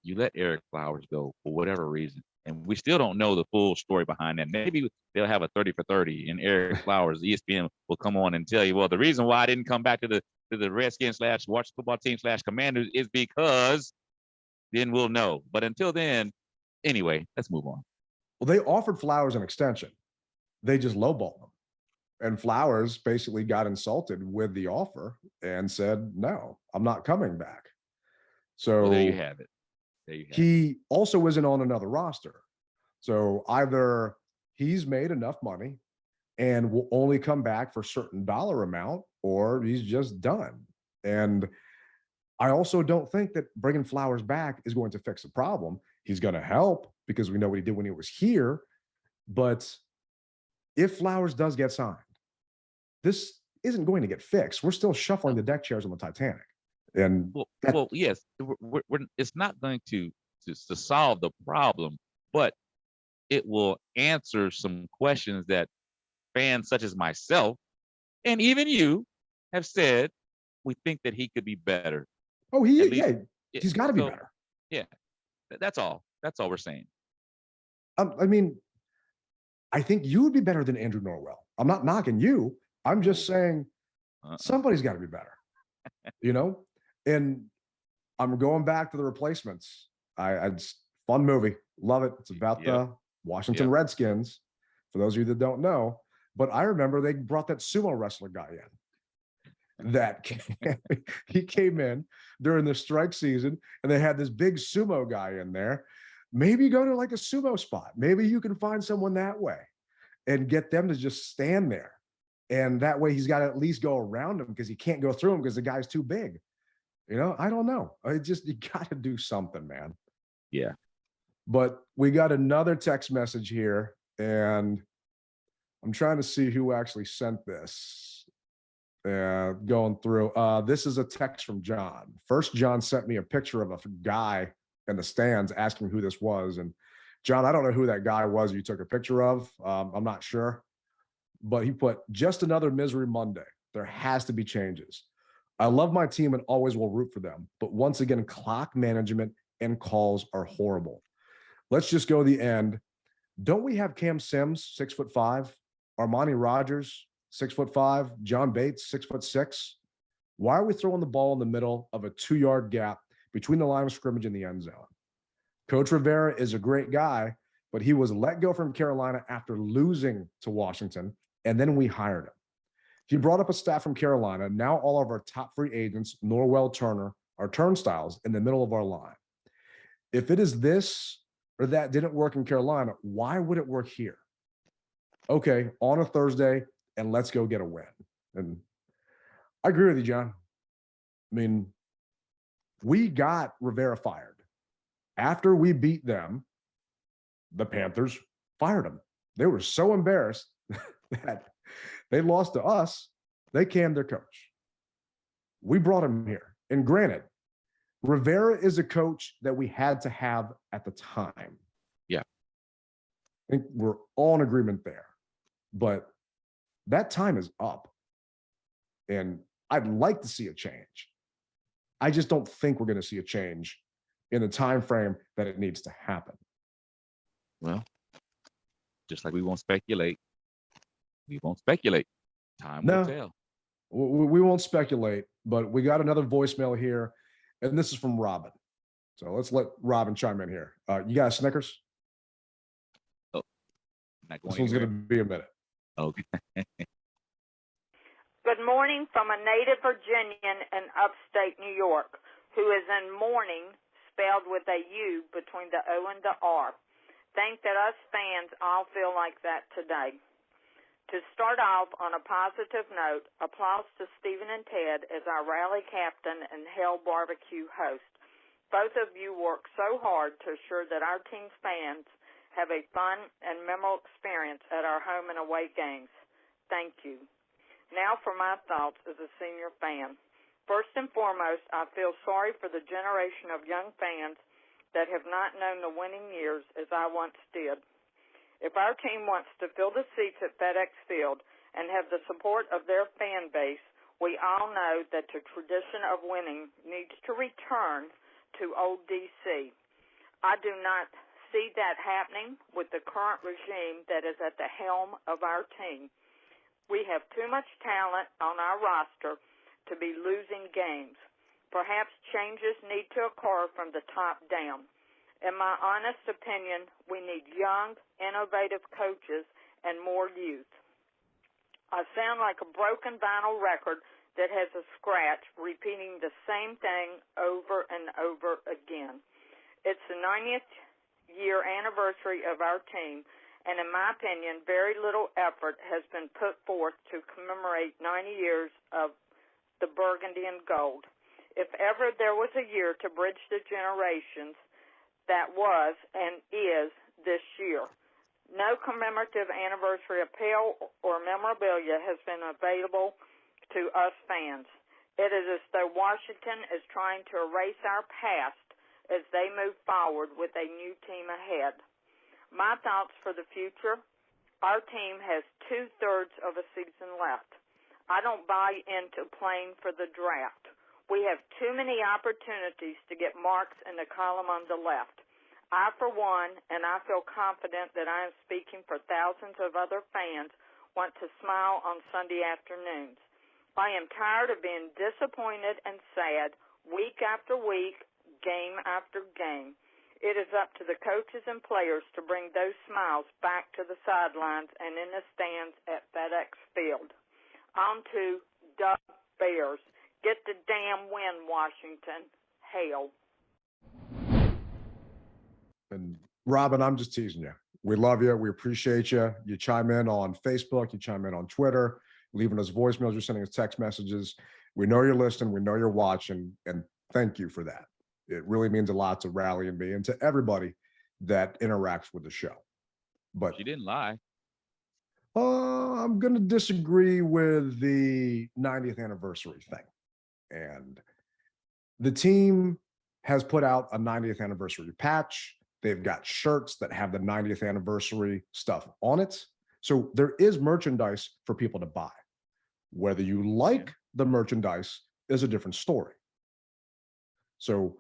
you let Eric Flowers go for whatever reason. And we still don't know the full story behind that. Maybe they'll have a 30 for 30 and Eric Flowers, ESPN will come on and tell you, well, the reason why I didn't come back to the Redskins / Washington football team / Commanders is because then we'll know. But until then, anyway, let's move on. Well, they offered Flowers an extension. They just lowballed him. And Flowers basically got insulted with the offer and said, no, I'm not coming back. So well, there you have it. He also isn't on another roster. So either he's made enough money and will only come back for a certain dollar amount, or he's just done. And I also don't think that bringing Flowers back is going to fix the problem. He's going to help because we know what he did when he was here. But if Flowers does get signed, this isn't going to get fixed. We're still shuffling the deck chairs on the Titanic. And well, yes, it's not going to solve the problem, but it will answer some questions that fans such as myself and even you have said we think that he could be better. Oh, he's got to be better. Yeah, that's all. That's all we're saying. I mean, I think you would be better than Andrew Norwell. I'm not knocking you. I'm just saying somebody's got to be better, And I'm going back to The Replacements. It's a fun movie. Love it. It's about the Washington Redskins, for those of you that don't know. But I remember they brought that sumo wrestler guy in. He came in during the strike season, and they had this big sumo guy in there. Maybe go to like a sumo spot. Maybe you can find someone that way and get them to just stand there. And that way he's got to at least go around him because he can't go through him because the guy's too big. I don't know. You got to do something, man. Yeah. But we got another text message here, and I'm trying to see who actually sent this. Going through. This is a text from John. First, John sent me a picture of a guy in the stands asking who this was. And John, I don't know who that guy was you took a picture of. I'm not sure. But he put, just another misery Monday. There has to be changes. I love my team and always will root for them. But once again, clock management and calls are horrible. Let's just go to the end. Don't we have Cam Sims, 6'5", Armani Rogers, 6'5", John Bates, 6'6"? Why are we throwing the ball in the middle of a 2-yard gap between the line of scrimmage and the end zone? Coach Rivera is a great guy, but he was let go from Carolina after losing to Washington, and then we hired him. He brought up a staff from Carolina. Now all of our top free agents, Norwell, Turner, are turnstiles in the middle of our line. If it is this or that didn't work in Carolina, why would it work here? Okay, on a Thursday, and let's go get a win. And I agree with you, John. I mean, we got Rivera fired. After we beat them, the Panthers fired him. They were so embarrassed that they lost to us, they canned their coach. We brought him here. And granted, Rivera is a coach that we had to have at the time. Yeah. I think we're all in agreement there. But that time is up. And I'd like to see a change. I just don't think we're going to see a change in the time frame that it needs to happen. Well, just like we won't speculate. We won't speculate. Time will tell. We won't speculate, but we got another voicemail here, and this is from Robin. So let's let Robin chime in here. You got Snickers? Not This going one's going anywhere. to be a minute. Okay. Good morning from a native Virginian in upstate New York who is in mourning, spelled with a U between the O and the R. Think that us fans all feel like that today. To start off on a positive note, applause to Stephen and Ted as our rally captain and Hell Barbecue host. Both of you work so hard to assure that our team's fans have a fun and memorable experience at our home and away games. Thank you. Now for my thoughts as a senior fan. First and foremost, I feel sorry for the generation of young fans that have not known the winning years as I once did. If our team wants to fill the seats at FedEx Field and have the support of their fan base, we all know that the tradition of winning needs to return to old D.C. I do not see that happening with the current regime that is at the helm of our team. We have too much talent on our roster to be losing games. Perhaps changes need to occur from the top down. In my honest opinion, we need young, innovative coaches and more youth. I sound like a broken vinyl record that has a scratch, repeating the same thing over and over again. It's the 90th year anniversary of our team, and in my opinion, very little effort has been put forth to commemorate 90 years of the burgundy and gold. If ever there was a year to bridge the generations, that was and is this year. No commemorative anniversary apparel or memorabilia has been available to us fans. It is as though Washington is trying to erase our past as they move forward with a new team ahead. My thoughts for the future: our team has 2/3 of a season left. I don't buy into playing for the draft. We have too many opportunities to get marks in the column on the left. I, for one, and I feel confident that I am speaking for thousands of other fans, want to smile on Sunday afternoons. I am tired of being disappointed and sad week after week, game after game. It is up to the coaches and players to bring those smiles back to the sidelines and in the stands at FedEx Field. On to Doug Bears. Get the damn win, Washington. Hail. And Robin, I'm just teasing you. We love you. We appreciate you. You chime in on Facebook. You chime in on Twitter, leaving us voicemails. You're sending us text messages. We know you're listening. We know you're watching. And thank you for that. It really means a lot to Rally and me and to everybody that interacts with the show. But She didn't lie. I'm going to disagree with the 90th anniversary thing. And the team has put out a 90th anniversary patch. They've got shirts that have the 90th anniversary stuff on it. So there is merchandise for people to buy. Whether you like the merchandise is a different story. So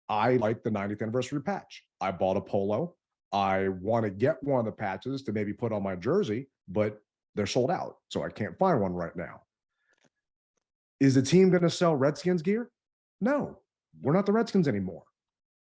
I like the 90th anniversary patch. I bought a polo. I want to get one of the patches to maybe put on my jersey, but they're sold out, so I can't find one right now. Is the team going to sell Redskins gear? No, we're not the Redskins anymore.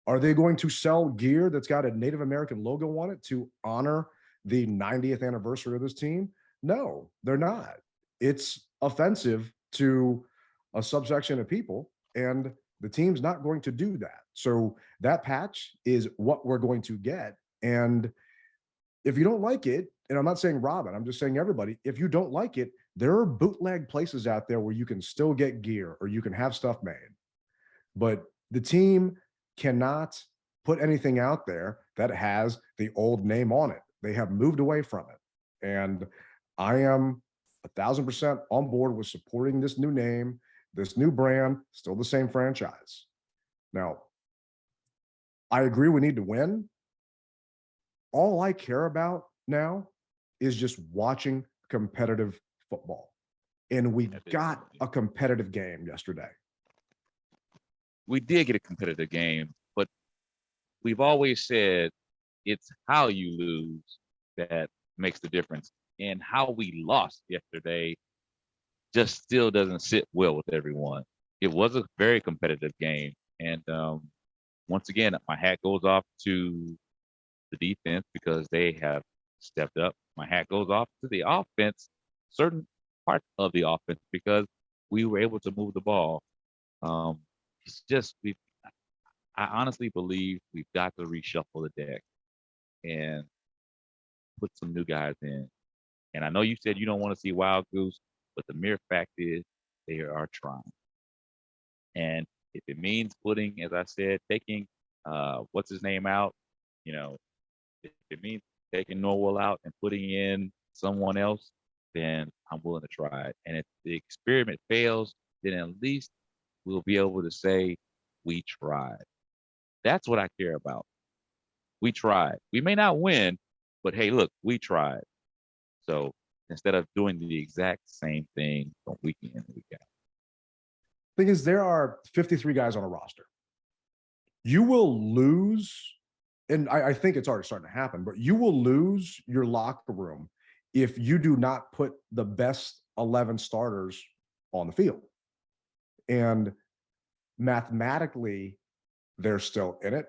Are they going to sell gear that's got a Native American logo on it to honor the 90th anniversary of this team? No, they're not. It's offensive to a subsection of people, and the team's not going to do that. So that patch is what we're going to get. And if you don't like it, and I'm not saying Robin, I'm just saying everybody, if you don't like it, there are bootleg places out there where you can still get gear or you can have stuff made. But the team cannot put anything out there that has the old name on it. They have moved away from it. And I am 1,000% on board with supporting this new name, this new brand, still the same franchise. Now, I agree we need to win. All I care about now is just watching competitive football. And we got a competitive game yesterday. We did get a competitive game, but we've always said it's how you lose that makes the difference. And how we lost yesterday just still doesn't sit well with everyone. It was a very competitive game. And once again, my hat goes off to the defense because they have stepped up. My hat goes off to the offense, certain parts of the offense, because we were able to move the ball. It's just I honestly believe we've got to reshuffle the deck and put some new guys in. And I know you said you don't want to see Wild Goose, but the mere fact is they are trying. And if it means putting, as I said, taking what's his name out, if it means taking Norwell out and putting in someone else, then I'm willing to try it. And if the experiment fails, then at least we'll be able to say we tried. That's what I care about. We tried. We may not win, but hey, look, we tried. So instead of doing the exact same thing from week in and week out. Thing is, there are 53 guys on a roster. You will lose, and I think it's already starting to happen, but you will lose your locker room if you do not put the best 11 starters on the field. And mathematically, they're still in it.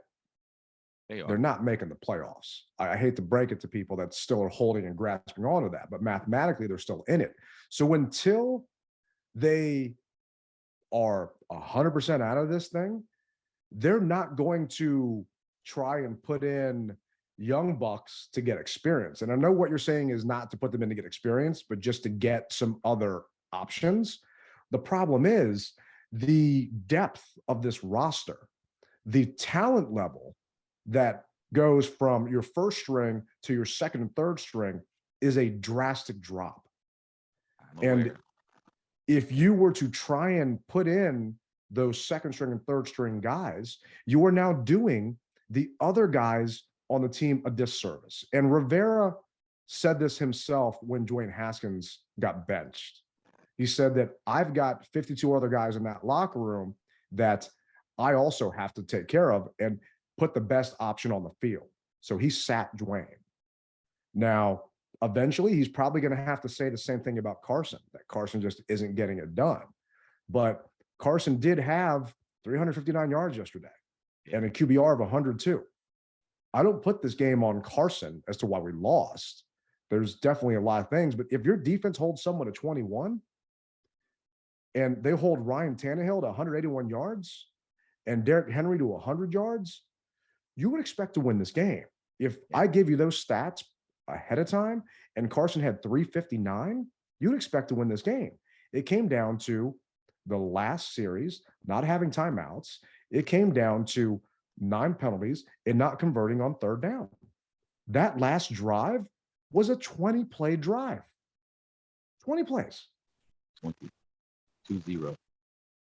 They're not making the playoffs. I hate to break it to people that still are holding and grasping onto that, but mathematically, they're still in it. So until they are 100% out of this thing, they're not going to try and put in young bucks to get experience. And I know what you're saying is not to put them in to get experience, but just to get some other options. The problem is the depth of this roster, the talent level that goes from your first string to your second and third string is a drastic drop. And if you were to try and put in those second string and third string guys, you are now doing the other guys on the team a disservice. And Rivera said this himself when Dwayne Haskins got benched. He said that I've got 52 other guys in that locker room that I also have to take care of and put the best option on the field. So he sat Dwayne. Now, eventually, he's probably going to have to say the same thing about Carson, that Carson just isn't getting it done. But Carson did have 359 yards yesterday and a QBR of 102. I don't put this game on Carson as to why we lost. There's definitely a lot of things, but if your defense holds someone to 21 and they hold Ryan Tannehill to 181 yards and Derrick Henry to 100 yards, you would expect to win this game. If I gave you those stats ahead of time and Carson had 359, you'd expect to win this game. It came down to the last series not having timeouts. It came down to 9 penalties and not converting on third down. That last drive was a 20-play drive. 20 plays. 2-0.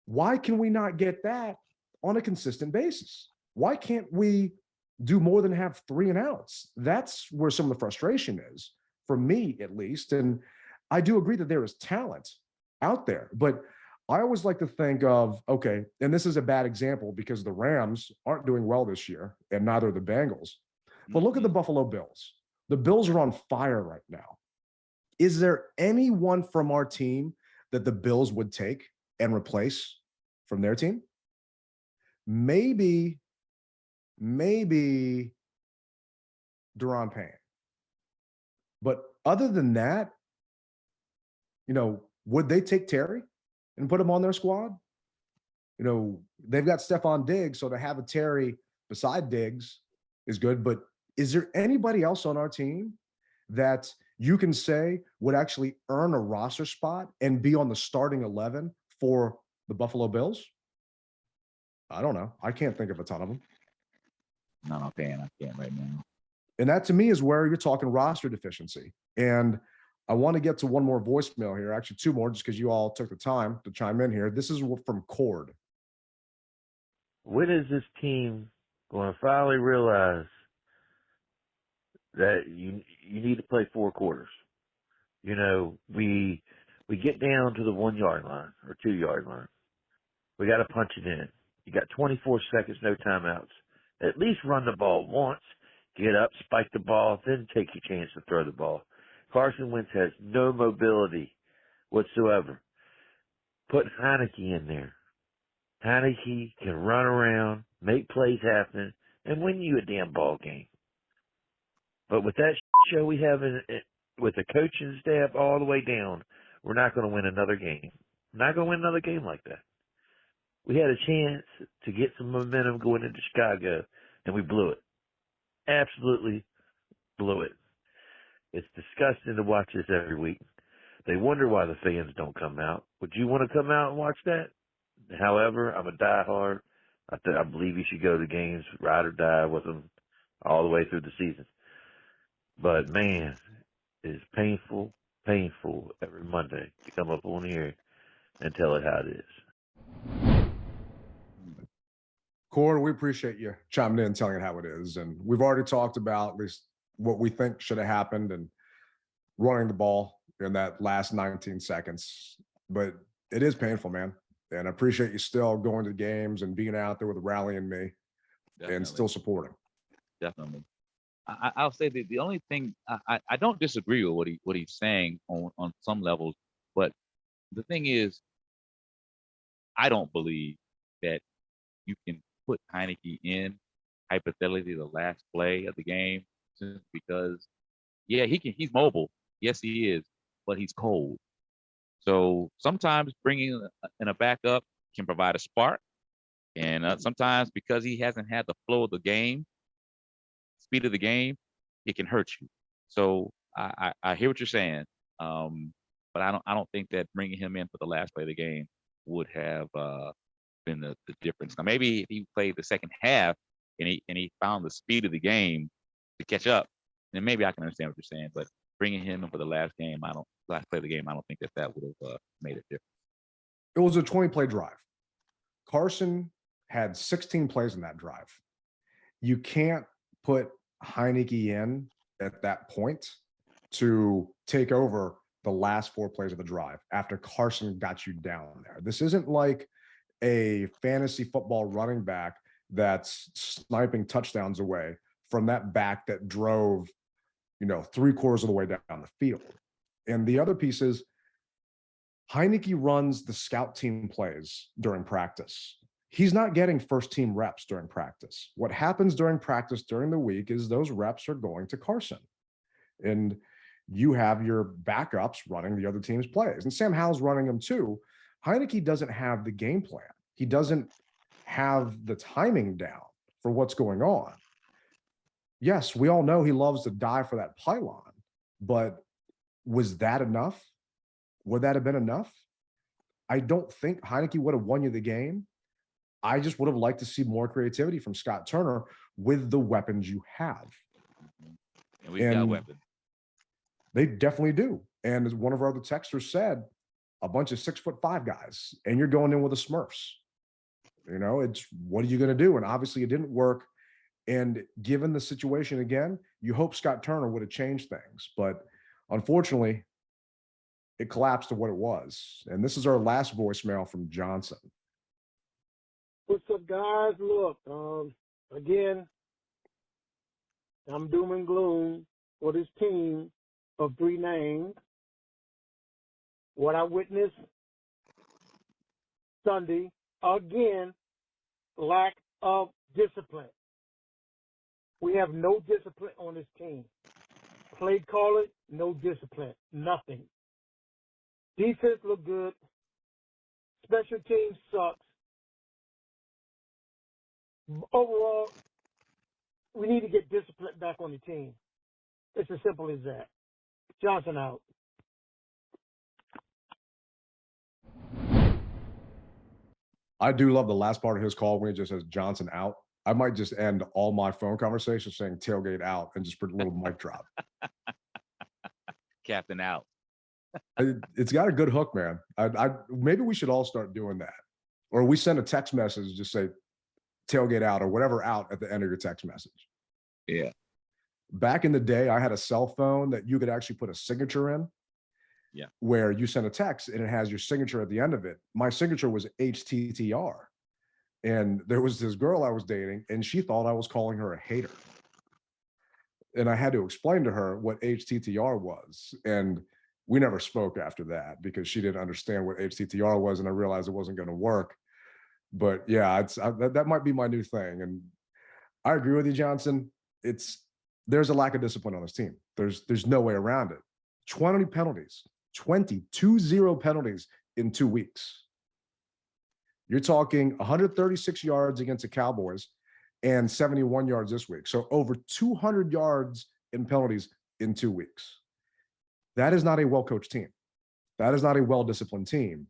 Why can we not get that on a consistent basis? Why can't we do more than have 3 and outs? That's where some of the frustration is, for me at least. And I do agree that there is talent out there, but I always like to think of, okay, and this is a bad example because the Rams aren't doing well this year and neither are the Bengals. But look at the Buffalo Bills. The Bills are on fire right now. Is there anyone from our team that the Bills would take and replace from their team? Maybe Deron Payne. But other than that, would they take Terry and put him on their squad? They've got Stephon Diggs, so to have a Terry beside Diggs is good. But is there anybody else on our team that you can say would actually earn a roster spot and be on the starting 11 for the Buffalo Bills? I don't know. I can't think of a ton of them. No, I can't right now. And that to me is where you're talking roster deficiency. And I want to get to one more voicemail here, actually 2 more, just because you all took the time to chime in here. This is from Cord. When is this team going to finally realize that you need to play 4 quarters? We get down to the 1 yard line or 2 yard line. We got to punch it in. You got 24 seconds, no timeouts. At least run the ball once, get up, spike the ball, then take your chance to throw the ball. Carson Wentz has no mobility whatsoever. Put Heineke in there. Heineke can run around, make plays happen, and win you a damn ball game. But with that show we have with the coaching staff all the way down, we're not going to win another game. We're not going to win another game like that. We had a chance to get some momentum going into Chicago, and we blew it. Absolutely blew it. It's disgusting to watch this every week. They wonder why the fans don't come out. Would you want to come out and watch that? However, I'm a diehard. I believe you should go to games, ride or die with them all the way through the season. But, man, it's painful every Monday to come up on here and tell it how it is. Cord, we appreciate you chiming in and telling it how it is. And we've already talked about at least what we think should have happened and running the ball in that last 19 seconds. But it is painful, man. And I appreciate you still going to games and being out there with rallying me and still supporting. Definitely. I'll say that the only thing I don't disagree with what he's saying on some levels, but the thing is, I don't believe that you can put Heineke in hypothetically the last play of the game just because, yeah, he's mobile. Yes, he is, but he's cold. So sometimes bringing in a backup can provide a spark, and sometimes because he hasn't had the flow of the game, speed of the game, it can hurt you. So I hear what you're saying, but I don't think that bringing him in for the last play of the game would have been the difference. Now maybe if he played the second half and he found the speed of the game to catch up, then maybe I can understand what you're saying. But bringing him in for the last play of the game, I don't think that would have made a difference. It was a 20-play drive. Carson had 16 plays in that drive. You can't put Heineke in at that point to take over the last 4 plays of the drive after Carson got you down there. This isn't like a fantasy football running back that's sniping touchdowns away from that back that drove, 3/4 of the way down the field. And the other piece is Heineke runs the scout team plays during practice. He's not getting first team reps during practice. What happens during practice during the week is those reps are going to Carson. And you have your backups running the other team's plays. And Sam Howell's running them too. Heineke doesn't have the game plan. He doesn't have the timing down for what's going on. Yes, we all know he loves to die for that pylon, but was that enough? Would that have been enough? I don't think Heineke would have won you the game. I just would have liked to see more creativity from Scott Turner with the weapons you have. And we've got weapons. They definitely do. And as one of our other texters said, a bunch of 6'5" guys, and you're going in with the Smurfs. It's what are you going to do? And obviously it didn't work. And given the situation again, you hope Scott Turner would have changed things. But unfortunately, it collapsed to what it was. And this is our last voicemail from Johnson. What's up, guys? Look, again, I'm doom and gloom for this team of 3 names. What I witnessed Sunday, again, lack of discipline. We have no discipline on this team. Play calling, no discipline, nothing. Defense look good. Special teams sucks. Overall, we need to get discipline back on the team. It's as simple as that. Johnson out. I do love the last part of his call when he just says Johnson out. I might just end all my phone conversations saying tailgate out and just put a little mic drop. Captain out. It's got a good hook, man. Maybe we should all start doing that. Or we send a text message, just say tailgate out or whatever out at the end of your text message. Yeah. Back in the day, I had a cell phone that you could actually put a signature in. Yeah. Where you send a text and it has your signature at the end of it. My signature was HTTR. And there was this girl I was dating and she thought I was calling her a hater. And I had to explain to her what HTTR was. And we never spoke after that because she didn't understand what HTTR was. And I realized it wasn't going to work. But yeah, that might be my new thing. And I agree with you, Johnson. It's there's a lack of discipline on this team. There's no way around it. 20 penalties, 20 penalties in 2 weeks. You're talking 136 yards against the Cowboys and 71 yards this week. So over 200 yards in penalties in 2 weeks. That is not a well-coached team. That is not a well-disciplined team.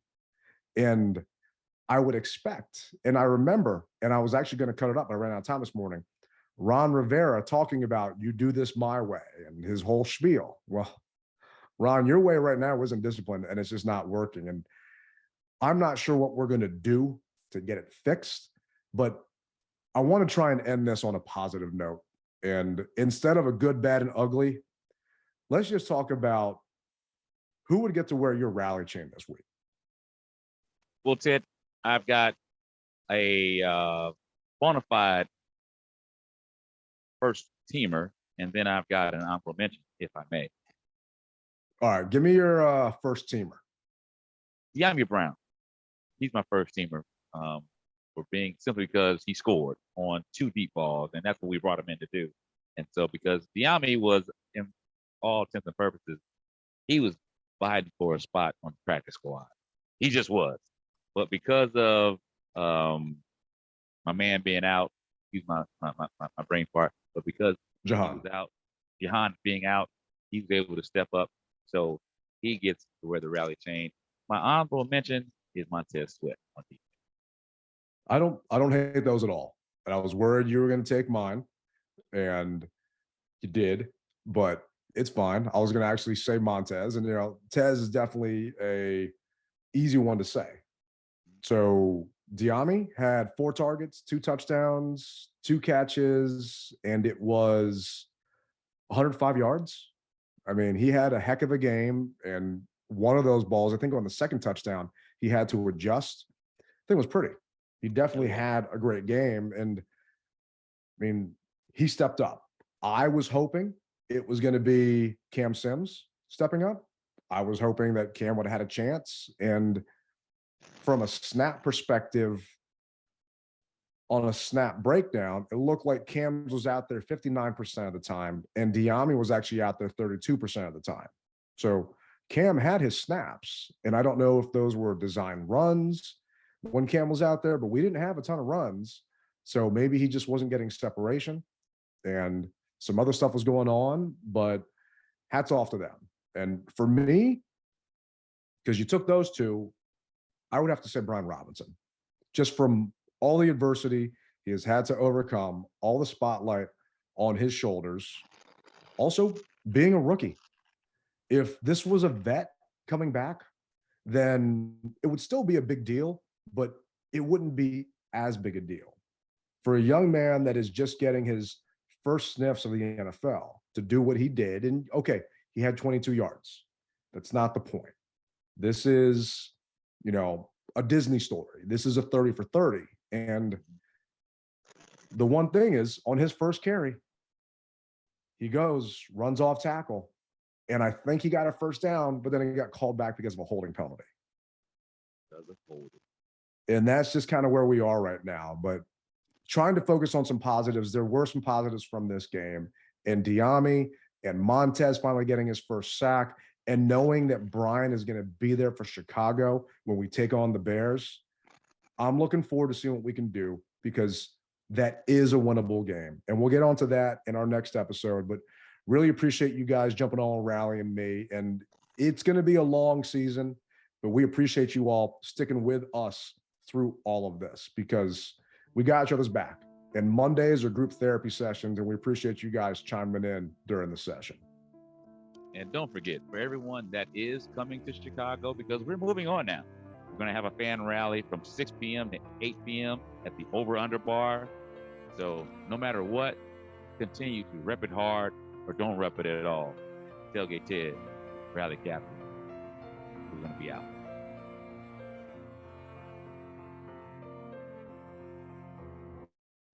And I would expect, and I remember, and I was actually going to cut it up, but I ran out of time this morning, Ron Rivera talking about, you do this my way, and his whole spiel. Well, Ron, your way right now isn't disciplined, and it's just not working. And I'm not sure what we're going to do to get it fixed, but I want to try and end this on a positive note. And instead of a good, bad, and ugly, let's just talk about who would get to wear your rally chain this week. Well, Ted, I've got a bona fide first teamer, and then I've got an honorable mention, if I may. All right, give me your first teamer. De'Ami Brown. He's my first teamer for being simply because he scored on 2 deep balls, and that's what we brought him in to do. And so because De'Ami was, in all intents and purposes, he was fighting for a spot on the practice squad. He just was. But because of my man being out, he's my brain part, but because Jahan was out, Jahan being out, he was able to step up. So he gets to wear the rally chain. My honorable mention is Montez Sweat on defense. I don't hate those at all. And I was worried you were going to take mine, and you did, but it's fine. I was going to actually say Montez, and Tez is definitely a easy one to say. So De'Ami had 4 targets, 2 touchdowns, 2 catches, and it was 105 yards. I mean, he had a heck of a game, and one of those balls, I think on the second touchdown, he had to adjust. I think it was pretty. He definitely had a great game, and I mean, he stepped up. I was hoping it was going to be Cam Sims stepping up. I was hoping that Cam would have had a chance, and from a snap perspective, on a snap breakdown, it looked like Cam was out there 59% of the time, and De'Ami was actually out there 32% of the time. So Cam had his snaps, and I don't know if those were design runs when Cam was out there, but we didn't have a ton of runs. So maybe he just wasn't getting separation, and some other stuff was going on, but hats off to them. And for me, because you took those 2, I would have to say Brian Robinson, just from all the adversity he has had to overcome, all the spotlight on his shoulders, also being a rookie. If this was a vet coming back, then it would still be a big deal, but it wouldn't be as big a deal. For a young man that is just getting his first sniffs of the NFL to do what he did, and okay, he had 22 yards. That's not the point. This is, a Disney story. This is a 30 for 30. And the one thing is, on his first carry, he runs off tackle, and I think he got a first down, but then he got called back because of a holding penalty. And that's just kind of where we are right now. But trying to focus on some positives, there were some positives from this game, and De'Ami and Montez finally getting his first sack, and knowing that Brian is going to be there for Chicago when we take on the Bears. I'm looking forward to seeing what we can do, because that is a winnable game. And we'll get onto that in our next episode, but really appreciate you guys jumping on and rallying me. And it's going to be a long season, but we appreciate you all sticking with us through all of this, because we got each other's back. And Mondays are group therapy sessions, and we appreciate you guys chiming in during the session. And don't forget, for everyone that is coming to Chicago, because we're moving on now, we're going to have a fan rally from 6 p.m. to 8 p.m. at the Over-Under Bar. So no matter what, continue to rep it hard or don't rep it at all. Tailgate Ted, Rally Captain. We're going to be out.